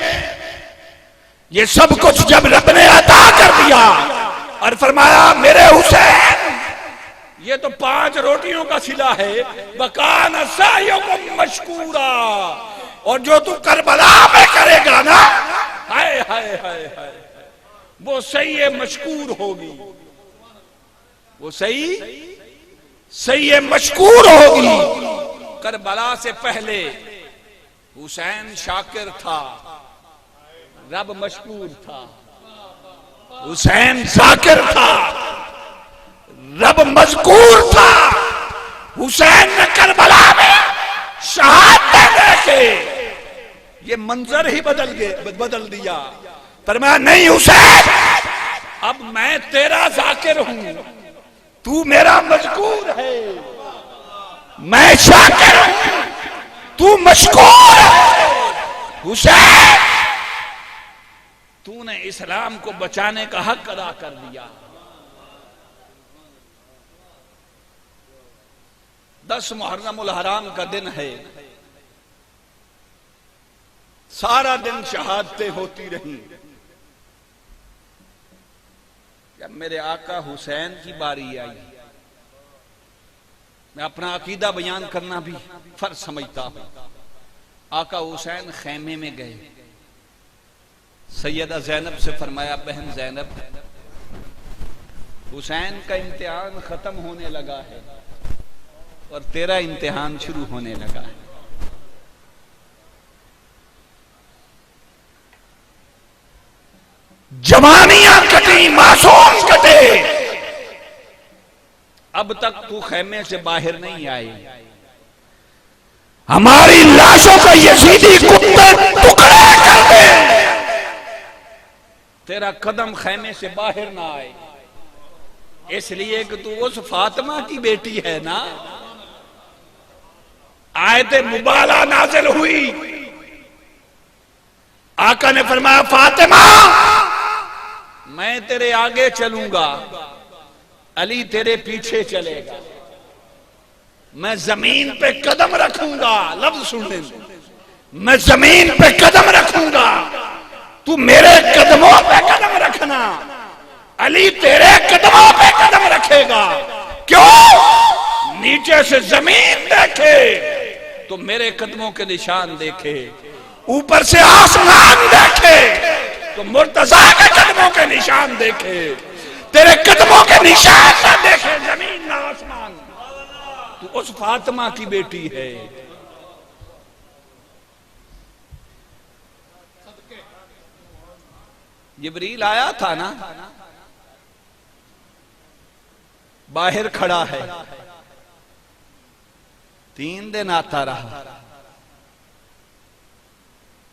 ये सब कुछ जब रब ने अता कर दिया और फरमाया मेरे हुसैन, ये तो 5 रोटियों का सिला है, वकान सायुकुम मशकूरा, और जो तू करबला में करेगा ना, हाय हाय हाय हाय, वो सही मशकूर होगी, वो सही मशकूर होगी। करबला से पहले हुसैन शाकिर था, रब मशकूर था। हुसैन जाकिर था, रब मज़कूर था। हुसैन ने करबला में शहादत देके ये मंजर ही बदल दिया। फरमाया नहीं हुसैन, अब मैं तेरा जाकिर हूं, तू मेरा मज़कूर है। मैं शाकिर हूं, तू मशकूर है। हुसैन, तूने इस्लाम को बचाने का हक अदा कर दिया। 10 मुहर्रमुल हराम का दिन है, सारा दिन शहादतें होती रही। जब मेरे आका हुसैन की बारी आई, मैं अपना अकीदा बयान करना भी फर्ज समझता हूं। आका हुसैन खैमे में गए, सैयदा ज़ैनब से फरमाया, बहन ज़ैनब, हुसैन का इम्तिहान खत्म होने लगा है और तेरा इम्तिहान शुरू होने लगा है। जवानियां कटी, मासूम कटे, अब तक तू खैमे से बाहर नहीं आई। हमारी लाशों का यजीदी कुत्ते टुकड़े कर दे, तेरा कदम खैमे से बाहर ना आए। इसलिए कि तू उस फातिमा की बेटी है ना। आयते मुबाला नाजिल हुई, आका ने फरमाया, फातिमा मैं तेरे आगे चलूंगा, अली तेरे पीछे चलेगा। मैं जमीन पे कदम रखूंगा, लफ्ज सुन ले, मैं जमीन पे कदम रखूंगा, तू मेरे कदमों पे कदम रखना। अली तेरे कदमों पे कदम रखेगा। क्यों? नीचे से जमीन देखे तो मेरे कदमों के निशान देखे, ऊपर से आसमान देखे तो मुर्तजा के कदमों के निशान देखे। तेरे कदमों के निशान ना देखे, जमीन ना आसमान। तू उस फातिमा की बेटी है। जिब्रील आया था ना, बाहर खड़ा है, 3 दिन आता रहा।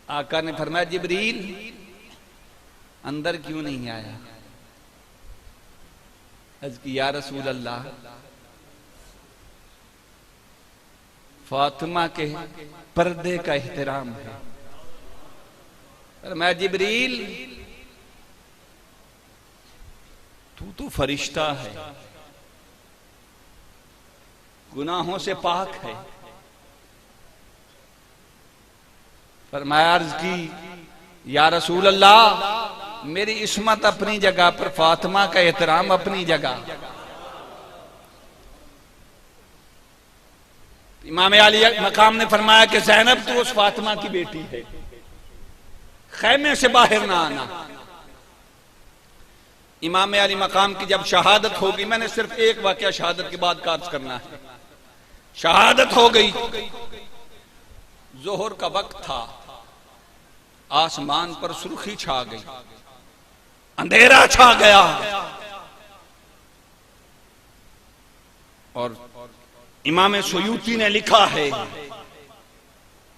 आका ने फरमाया, जिब्रील अंदर क्यों नहीं आया? अर्ज़ की, या रसूल अल्लाह, फातिमा के पर्दे का एहतराम है। फरमाया, जिब्रील तू तो फरिश्ता है, गुनाहों से पाक है। फरमाया, अर्ज़ की, या रसूल अल्लाह, मेरी इस्मत अपनी जगह पर, फातिमा का एहतराम अपनी जगह। इमाम अली मकाम ने फरमाया कि ज़ैनब तू उस फातिमा की बेटी है, खैमे से बाहर ना आना। इमाम अली मकाम की जब शहादत होगी, मैंने सिर्फ एक वाकया शहादत के बाद कार्य करना है। शहादत हो गई, जोहर का वक्त था, आसमान पर सुर्खी छा गई, अंधेरा छा गया और इमाम सुयूती ने लिखा है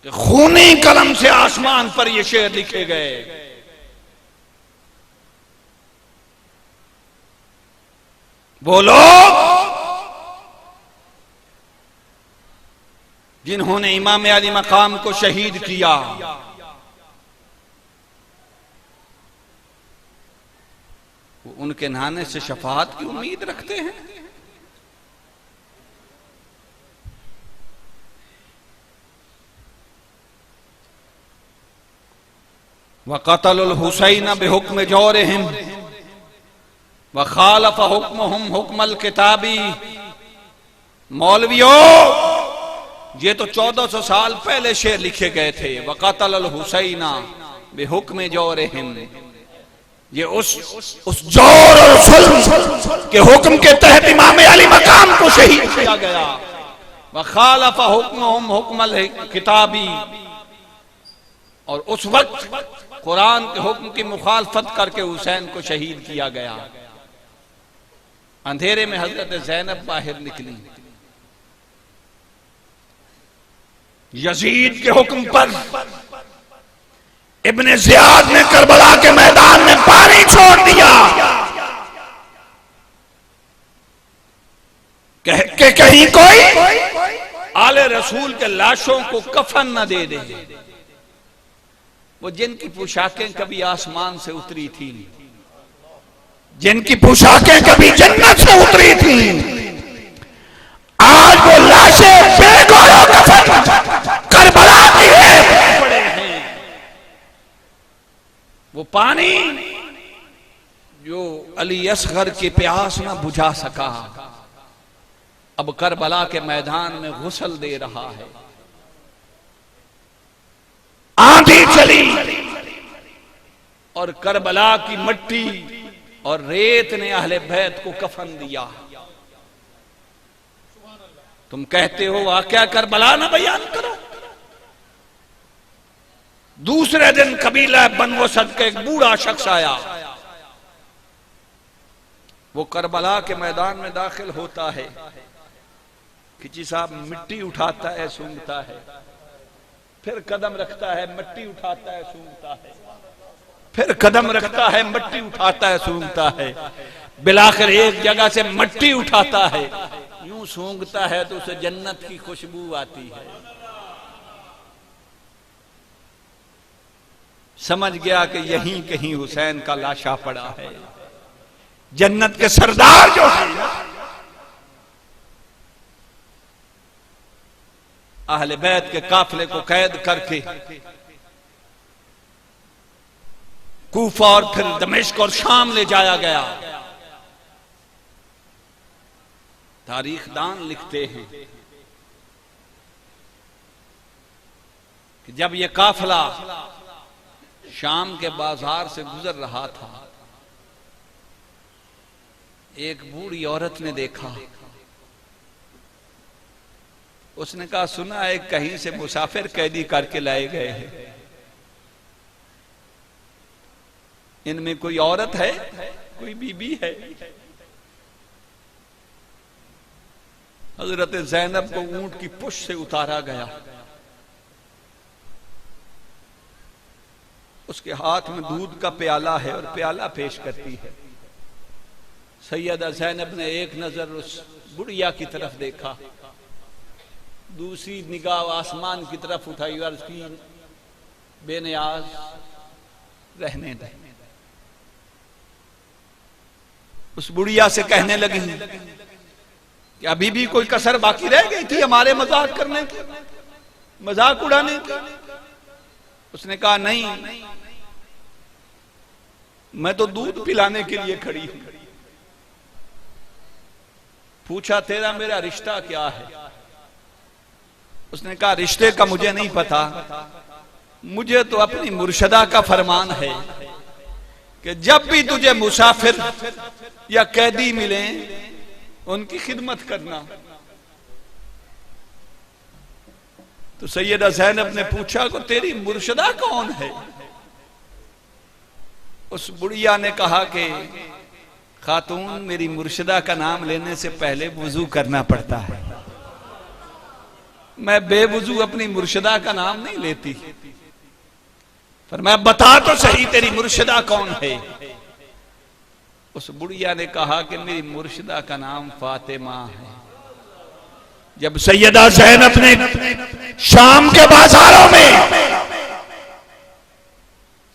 कि खूनी कलम से आसमान पर ये शेर लिखे गए, वो लोग जिन्होंने इमाम अली मकाम को शहीद किया, वो उनके नहाने से शफाअत की उम्मीद रखते हैं। वक़तलुल हुसैन बिहुक्म जौरहिम व खालफ हुक्महुम हुक्मल किताबी। मौलवियों, ये तो 1400 साल पहले शेर लिखे गए थे। वक़तलुल हुसैन बिहुक्म जौरहिम, ये उस जौर और जुल्म के हुक्म के तहत इमाम अली मकाम को शहीद किया गया। व खालफ हुक्महुम हुक्मल किताबी, और उस वक्त कुरान के हुक्म की मुखालफत करके हुसैन को शहीद किया गया। अंधेरे में हजरत ज़ैनब बाहर निकली। यजीद के हुक्म पर इब्ने ज़ियाद ने करबला के मैदान में पानी छोड़ दिया कि कहीं कोई आले रसूल के लाशों को कफन न दे दे। वो जिनकी पोशाकें कभी आसमान से उतरी थी, जिनकी पोशाकें कभी जन्नत से उतरी थी, आज वो लाशें बेगोरो कफन करबला की है पड़े हैं। वो पानी जो अली असगर की प्यास न बुझा सका, अब करबला के मैदान में गुस्ल दे रहा है। आंधी चली और करबला की मिट्टी और रेत ने अहले बैत को कफन दिया। तुम कहते हो वाकया करबला ना बयान करो। दूसरे दिन कबीला बनु असद का एक बूढ़ा शख्स आया। वो करबला के मैदान में दाखिल होता है। खिची साहब मिट्टी उठाता है, सूंघता है, फिर कदम रखता है, मिट्टी उठाता है, सूंघता है, फिर कदम रखता है, मिट्टी उठाता है, सूंघता है। बिलाखिर एक जगह से मिट्टी उठाता है, यूं सूंघता है तो उसे जन्नत की खुशबू आती है। समझ गया कि यहीं कहीं हुसैन का लाशा पड़ा है। जन्नत के सरदार जो है अहले बैत के काफिले को कैद करके कूफा और फिर दमिश्क और शाम ले जाया गया। तारीखदान लिखते हैं कि जब यह काफिला शाम के बाजार से गुजर रहा था, एक बूढ़ी औरत ने देखा। उसने कहा सुना है कहीं से मुसाफिर कैदी करके लाए गए हैं, इनमें कोई औरत है, कोई बीबी है। हजरत ज़ैनब को ऊंट की पुश से उतारा गया। उसके हाथ में दूध का प्याला है और प्याला पेश करती है। सैयदा ज़ैनब ने एक नजर उस बुढ़िया की तरफ देखा, दूसरी निगाह आसमान की तरफ उठाई और उसकी बेनियाज रहने दे। उस बुढ़िया से कहने लगी कि अभी भी कोई कसर बाकी रह गई थी हमारे मजाक करने की, मजाक उड़ाने की। उसने कहा नहीं, मैं तो दूध पिलाने के लिए खड़ी हूं। पूछा तेरा मेरा रिश्ता क्या है? उसने कहा रिश्ते का मुझे नहीं पता, मुझे तो अपनी मुर्शदा का फरमान है कि जब भी तुझे मुसाफिर या कैदी मिले उनकी खिदमत करना। तो सैयदा ज़ैनब ने पूछा कि तेरी मुर्शदा कौन है? उस बुढ़िया ने कहा कि खातून मेरी मुर्शदा का नाम लेने से पहले वुजू करना पड़ता है, मैं बेवुजू अपनी मुर्शदा का नाम नहीं लेती। पर मैं बता तो सही तेरी मुर्शदा कौन है? उस बुढ़िया ने कहा कि मेरी मुर्शदा का नाम फातिमा है। जब सैयदा ज़ैनब ने शाम के बाजारों में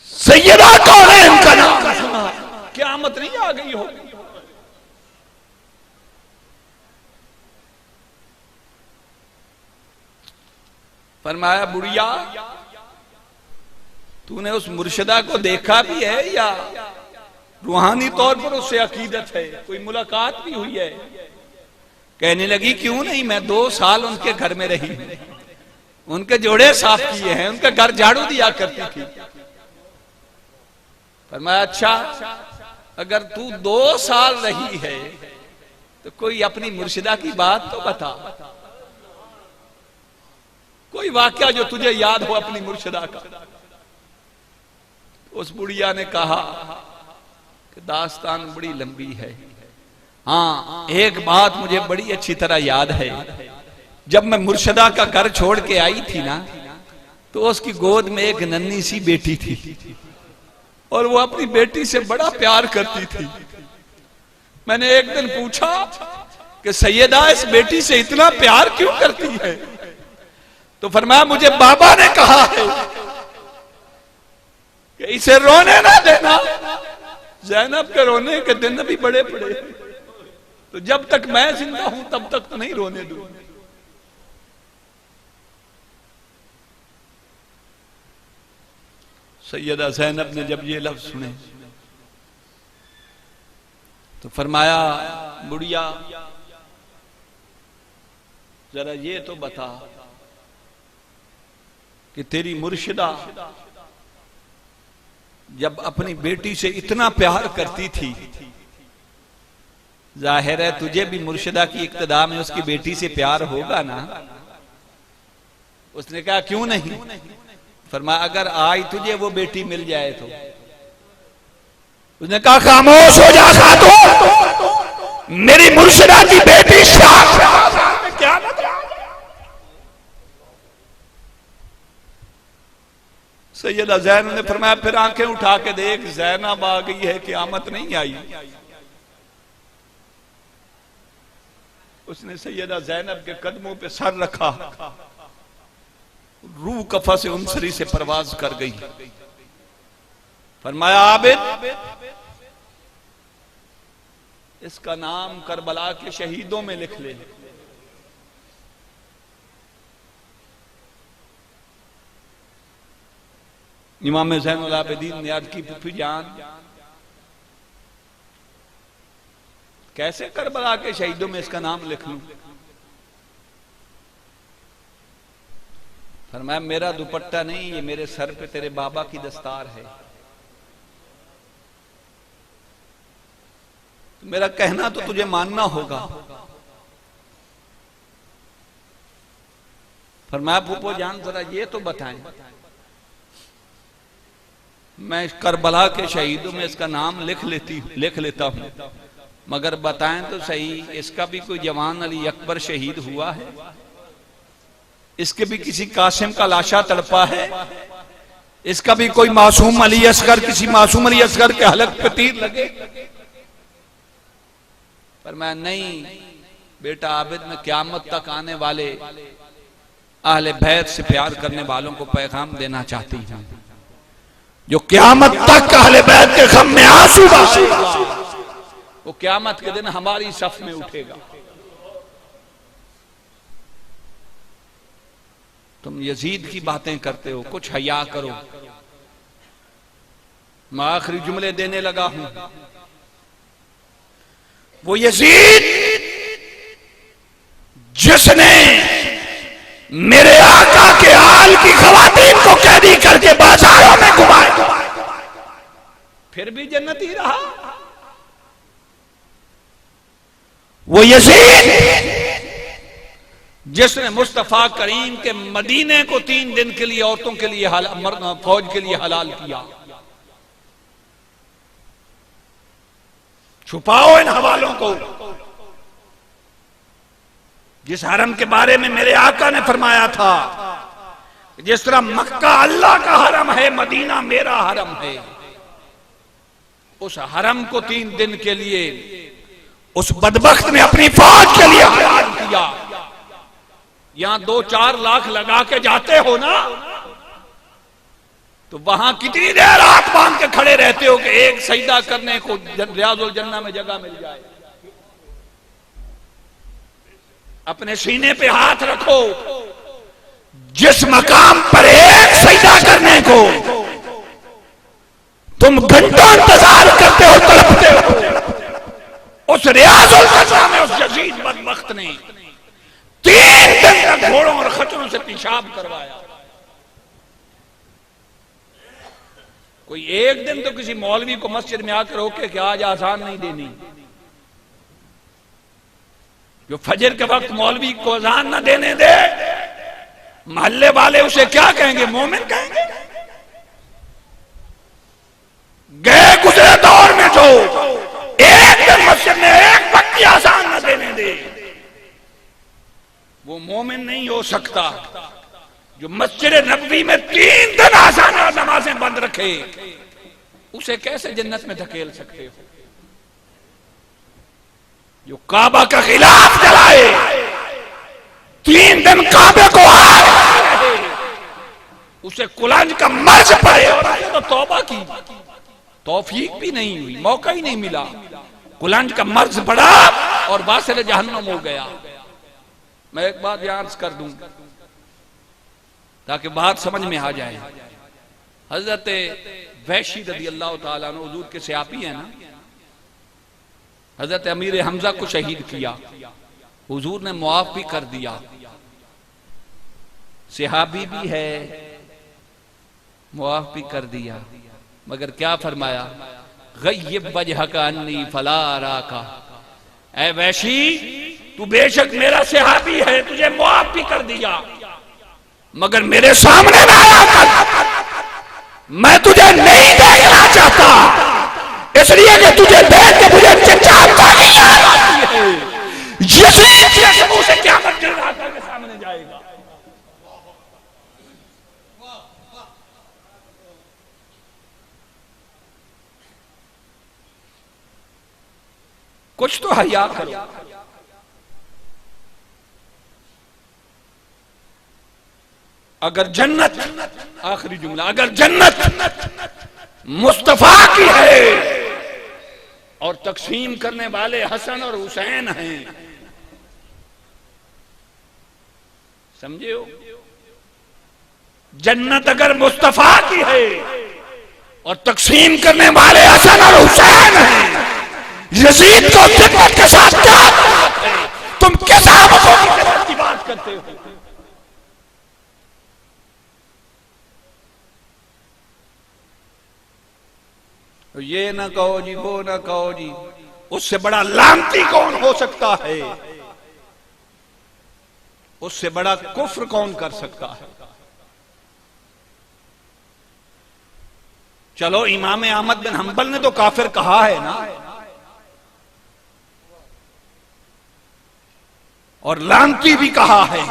सैयदा कौन है इनका नाम सुना, क़यामत नहीं आ गई हो। फरमाया बुढ़िया तूने उस मुर्शिदा को देखा भी है या रूहानी तौर पर उससे अकीदत है, कोई मुलाकात भी हुई है? कहने लगी क्यों नहीं, मैं 2 साल उनके घर में रही, उनके जोड़े साफ किए हैं, उनका घर झाड़ू दिया करती थी। फरमाया अच्छा अगर तू 2 साल रही है तो कोई अपनी मुर्शिदा की बात तो बता, कोई वाकया जो तुझे याद हो अपनी मुर्शिदा का। उस बुढ़िया ने कहा कि दास्तान बड़ी लंबी है। हाँ, एक बात मुझे बड़ी अच्छी तरह याद है, जब मैं मुर्शदा का घर छोड़ के आई थी ना, तो उसकी गोद में एक नन्ही सी बेटी थी और वो अपनी बेटी से बड़ा प्यार करती थी। मैंने एक दिन पूछा कि सैयदा इस बेटी से इतना प्यार क्यों करती है? तो फरमाया मुझे बाबा ने कहा है कि इसे रोने ना देना। ज़ैनब के रोने के दिन भी बड़े पड़े, तो जब तक मैं जिंदा हूं तब तक तो नहीं रोने दूं। सैयदा ज़ैनब ने जब ये लफ्ज सुने तो फरमाया बुढ़िया जरा ये तो बता कि तेरी मुर्शिदा जब अपनी बेटी से इतना प्यार करती थी, जाहिर है तुझे भी मुर्शिदा की इक्तदा में उसकी बेटी से प्यार होगा ना? उसने कहा क्यों नहीं? फरमाया अगर आज तुझे वो बेटी मिल जाए तो। उसने कहा खामोश हो जा खातून, मेरी मुर्शिदा की बेटी क्या सैयदा ज़ैनब ने फरमाया फिर आंखें उठा के देख, ज़ैनब आ गई है, क़यामत नहीं आई। उसने सैयदा ज़ैनब के कदमों पे सर रखा, रूह कफा से उनसरी से परवाज कर गई। फरमाया आबिद, इसका नाम करबला के शहीदों में लिख ले। इमाम ज़ैनुल आबिदीन ने अर्ज़ की फूफी जान कैसे करबला के शहीदों में इसका नाम लिख लूं? फरमाया मेरा दुपट्टा नहीं, ये मेरे सर पे तेरे बाबा की दस्तार है। तो मेरा कहना तो तुझे मानना होगा। फरमाया फूफो जान जरा ये तो बताएं, मैं करबला के शहीदों में इसका नाम लिख लेता हूं, मगर बताएं तो सही, इसका भी कोई जवान अली अकबर शहीद हुआ है? इसके भी किसी कासिम का लाशा तड़पा है? इसका भी कोई मासूम अली असगर, किसी मासूम अली असगर के हलक पे तीर लगे? पर मैं नहीं बेटा आबिद, मैं क़यामत तक आने वाले अहले बैत से प्यार करने वालों को पैगाम देना चाहती हूं, जो क़यामत तक अहले बैत के गम में आंसू बहाएगा, वो क़यामत के दिन हमारी सफ में उठेगा। तुम यजीद की बातें करते हो, कुछ हया करो। मैं आखिरी जुमले देने लगा हूं। वो यजीद जिसने मेरे आका के हाल की खवातीन को कैदी करके बाजारों में घुमाया, फिर भी जन्नती रहा। वो यजीद जिसने मुस्तफा करीम के मदीने को 3 दिन के लिए औरतों के लिए फौज के लिए हलाल किया। छुपाओ इन हवालों को। जिस हरम के बारे में मेरे आका ने फरमाया था, जिस तरह मक्का अल्लाह का हरम है, मदीना मेरा हरम है, उस हरम को 3 दिन के लिए उस बदबख्त ने अपनी फौज के लिए हलाल किया। यहां 2-4 लाख लगा के जाते हो ना, तो वहां कितनी देर हाथ बांध के खड़े रहते हो कि एक सजदा करने को रियाजुल जन्ना में जगह मिल जाए। अपने सीने पे हाथ रखो। जिस मकाम पर एक सजदा करने को तुम घंटों इंतजार करते हो, तड़पते हो, उस रियाजुल जन्ना में उस यजीद बदबख्त ने 3 दिन तक घोड़ों और खच्चरों से पेशाब करवाया। कोई एक दिन तो किसी मौलवी को मस्जिद में आकर रोके कि आज आजान नहीं देनी। जो फजर के वक्त मौलवी को अजान न देने दे, मोहल्ले वाले उसे क्या कहेंगे? मोमिन कहेंगे। दे, वो मोमिन नहीं हो सकता जो मस्जिद नबवी में 3 दिन आसान और नमाजें बंद रखे। उसे कैसे जन्नत में धकेल सकते हो? जो काबा का खिलाफ जलाए, 3 दिन काबे को रहे, उसे कुलांज का मर्ज पड़े और तो तौबा की तौफीक भी नहीं हुई, मौका ही नहीं मिला। कुलांज का मर्ज पड़ा और वासिल जहन्नम हो गया। मैं एक बात याद कर दूं ताकि बात समझ में आ जाए। हजरत वैशी रज़ी अल्लाह ताला अन्हु हुजूर के सहाबी है ना, हजरत अमीर हमजा को शहीद किया, हुजूर ने मुआफ भी कर दिया, सहाबी भी है, मुआफ भी कर दिया, मगर क्या फरमाया? गय्यब वजहका अन्नी फला अराका, ऐ वैशी तू बेशक मेरा सहाबी है, तुझे मुआफ भी कर दिया, मगर मेरे सामने ना आया कर, मैं तुझे नहीं देखना चाहता, इसलिए कि तुझे देख के मुझे चिंता है। यजीद के मुंह से क़यामत के रात के सामने जाएगा। कुछ तो हया करो। अगर जन्नत, आखिरी जुमला, अगर जन्नत मुस्तफा की है और तकसीम करने वाले हसन और हुसैन हैं, समझे हो? जन्नत अगर मुस्तफा की है और तकसीम करने वाले हसन और हुसैन हैं, यजीद को जन्नत के साथ क्या है? तुम किस आबों की बात करते हो? ये ना कहो जी, वो ना कहो जी, उससे बड़ा लानती कौन हो सकता है? उससे बड़ा कुफ्र कौन कर सकता है? चलो इमाम अहमद बिन हंबल ने तो काफिर कहा है ना, और लानती भी कहा है,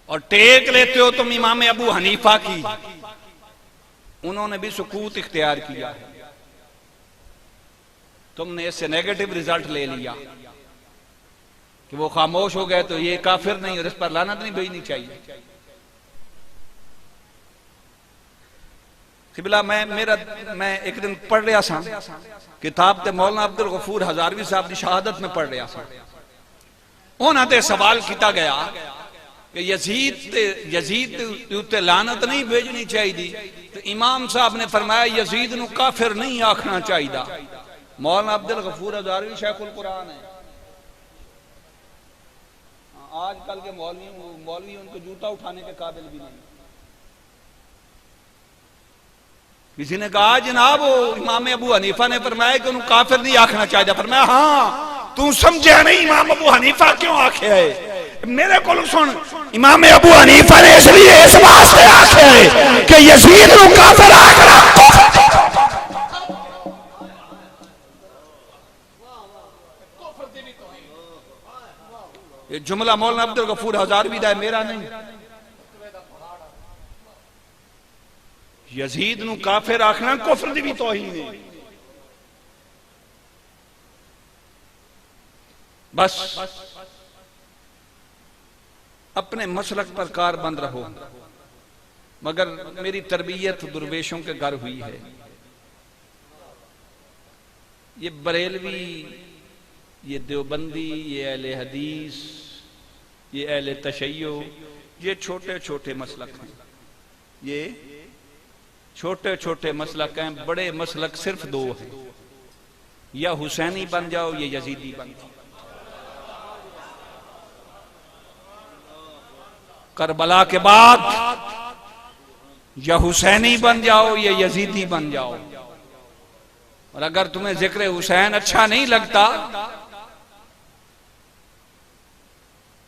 और टेक लेते हो तुम इमाम अबू हनीफा की, उन्होंने भी सुकूत इख्तियार किया है, तुमने इससे नेगेटिव रिजल्ट ले लिया कि वो खामोश हो गए तो ये काफिर नहीं, और इस पर लानत नहीं भेजनी चाहिए। सिबिला मैं एक दिन पढ़ रहा था किताब ते मौलाना अब्दुल गफूर हजारवी साहब की शहादत में पढ़ रहा था, उन्होंने सवाल किया गया कि यजीद उत्ते लानत नहीं भेजनी चाहिए, तो इमाम साहब ने फरमाया यजीद नू काफिर नहीं आखना चाहिए। मौलाना अब्दुल गफूर हजारवी शेखुल कुरान है। आजकल के मौलवी उनको जूता उठाने के काबिल भी नहीं। किसी ने कहा जनाब वो इमाम अबू हनीफा ने फरमाया कि उन्हें काफिर नहीं आखना चाहिए। फरमाया हाँ तू समझे नहीं इमाम अबू हनीफा क्यों आखे है? मेरे को सुन, इमाम अबू हनीफा ने इसलिए इस वास्ते आखे है कि यजीद को काफिर आखना ये जुमला मौलाना अब्दुल गफूर हजारवी दा है, मेरा नहीं। यजीद नू काफिर आखना कुफ्र दी भी तौहीन है। बस अपने मसलक पर कारबंद रहो। मगर मेरी तरबियत दुर्वेशों के घर हुई है। ये बरेलवी, ये देवबंदी, ये अहले हदीस, ये अहले तशय्यो, ये छोटे छोटे मसलक हैं। ये छोटे छोटे मसलक हैं। बड़े मसलक सिर्फ दो हैं, या हुसैनी बन जाओ या यजीदी बन जाओ। करबला के बाद या हुसैनी बन जाओ या यजीदी बन जाओ। और अगर तुम्हें जिक्र हुसैन अच्छा नहीं लगता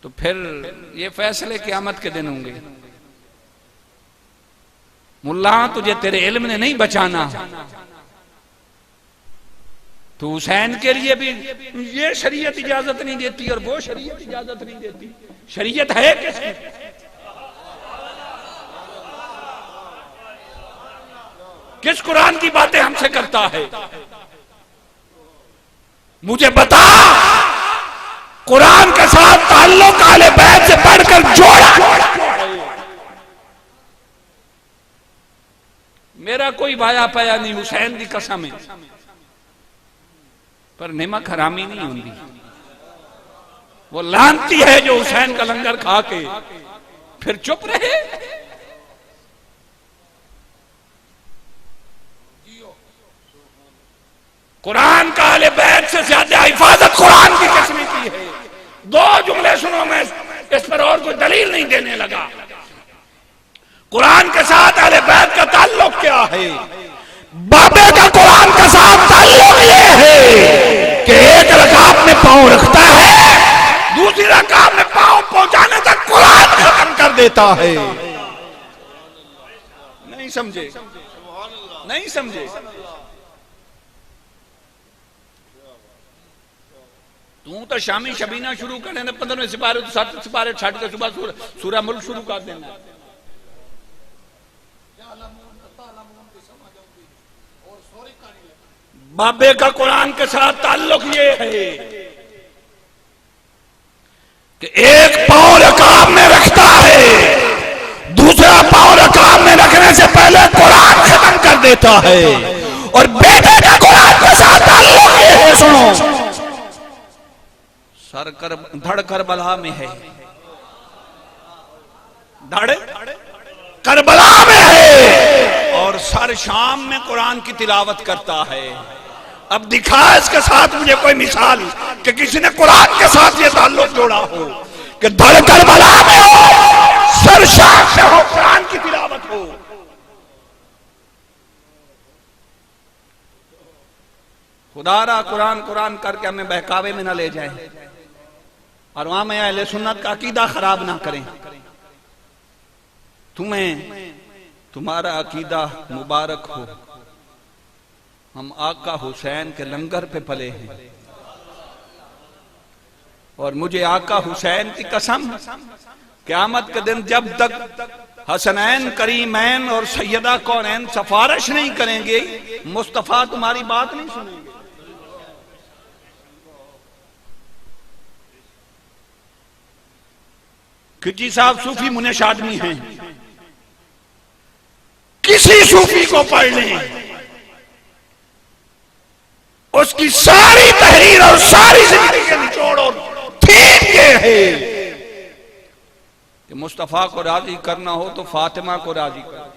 तो फिर ये फैसले क़यामत के दिन होंगे। मुल्ला तुझे तेरे इल्म ने नहीं बचाना, तो हुसैन के लिए भी ये शरीयत इजाजत नहीं देती और वो शरीयत इजाजत नहीं देती। शरीयत है किसकी? किस कुरान की बातें हमसे करता है? मुझे बता, कुरान के साथ ताल्लुक आले बैत से बढ़कर जोड़ा। मेरा कोई भाया पाया नहीं, हुसैन दी कसम है, पर निमक हरामी नहीं होंगी। वो लानती है जो हुसैन का लंगर खा के फिर चुप रहे। कुरान का आले बैत से ज्यादा हिफाजत कुरान की कसम की है। दो जुमले सुनो, मैं इस पर और कोई दलील नहीं देने लगा। कुरान के साथ आले बैत का ताल्लुक क्या है? बाबे का कुरान के साथ ताल्लुक ये है कि एक रकात में पांव रखता है, दूसरी रकात में पांव पहुंचाने तक कुरान खत्म कर देता है। नहीं समझे? नहीं समझे? तू तो शामी शबीना शुरू कर देना, 15वें सिपारे तो 7 सिपारे छठ के सुबह सूरह मुल्क शुरू कर देना। बाबे का कुरान के साथ ताल्लुक ये है कि एक पांव रकाब में रखता है, दूसरा पांव रकाब में रखने से पहले कुरान खत्म कर देता है। और बेटे का कुरान के साथ ताल्लुक ये है, सुनो, सर कर धड़ करबला में है, धड़ करबला में है, और सर शाम में कुरान की तिलावत करता है। अब दिखा इसके साथ मुझे कोई मिसाल कि किसी ने कुरान के साथ ये ताल्लुक जोड़ा हो कि धड़ करबला में हो, सर शाम में हो, कुरान की तिलावत हो। खुदारा कुरान कुरान करके हमें बहकावे में न ले जाए और वहां में अहले सुन्नत का अकीदा खराब ना करें। तुम्हें तुम्हारा अकीदा मुबारक हो। हम आका हुसैन के लंगर पे पले हैं और मुझे आका हुसैन की कसम, क़यामत के दिन जब तक हसनैन करीमैन और सैयदा कौनैन सिफारिश नहीं करेंगे, मुस्तफा तुम्हारी बात नहीं सुनेंगे। खिची साहब सूफी मुनेश आदमी हैं, किसी सूफी को पढ़ लें, उसकी सारी तहरीर और सारी जिंदगी के निचोड़ और थीम ये है कि मुस्तफा को राजी करना हो तो फातिमा को राजी कर।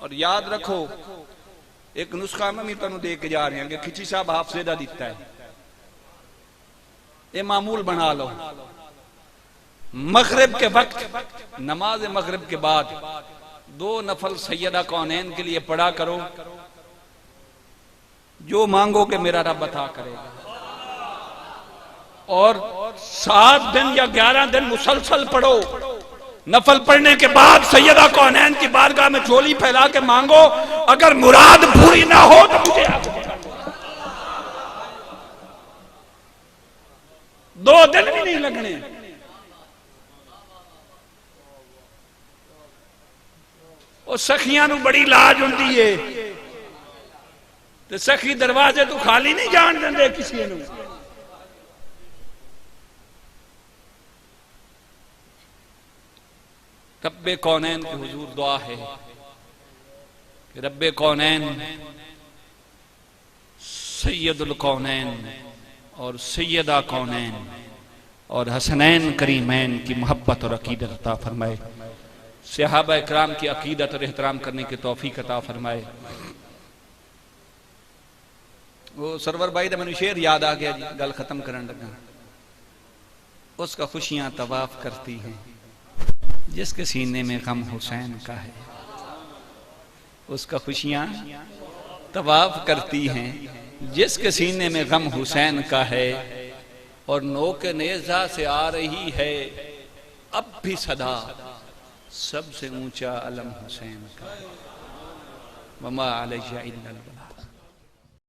और याद रखो, एक नुस्खा में भी तुम दे के जा रहे हैं कि खिची साहब हाफजेदा दिखता है, ये मामूल बना लो। मगरिब के वक्त नमाज मगरिब के बाद 2 नफल सैयदा कौनैन के लिए पढ़ा करो, जो मांगोगे मेरा रब अता करेगा। और 7 दिन या 11 दिन मुसलसल पढ़ो। नफल पढ़ने के बाद सैयदा कौनैन की बारगाह में झोली फैला के मांगो, अगर मुराद पूरी ना हो तो मुझे 2 दिन भी नहीं लगने। और सखियां नू बड़ी लाज होंदी है, तो सखी दरवाजे तो खाली नहीं जान देंदे किसी नू। रब्बे कौनैन की हुजूर दुआ है कि रब्बे कौनैन सैयदुल कौनैन और सैयदा कौनैन और हसनैन करीमैन की मोहब्बत और अकीदत अता फरमाए। सहाबा इकराम की अकीदत और एहतराम करने की तौफीक अता फरमाए। वो सरवर भाई दा मैनू शेर याद आ गया जी, गल खत्म करन लगा। उसका खुशियां तवाफ करती हैं जिसके सीने में गम हुसैन का है, उसका खुशियां तवाफ करती हैं जिसके सीने में गम हुसैन का है। और नोक नेजा से आ रही है अब भी सदा सबसे ऊंचा अलम हुसैन का। वमा अलैया इल्लल बलाग।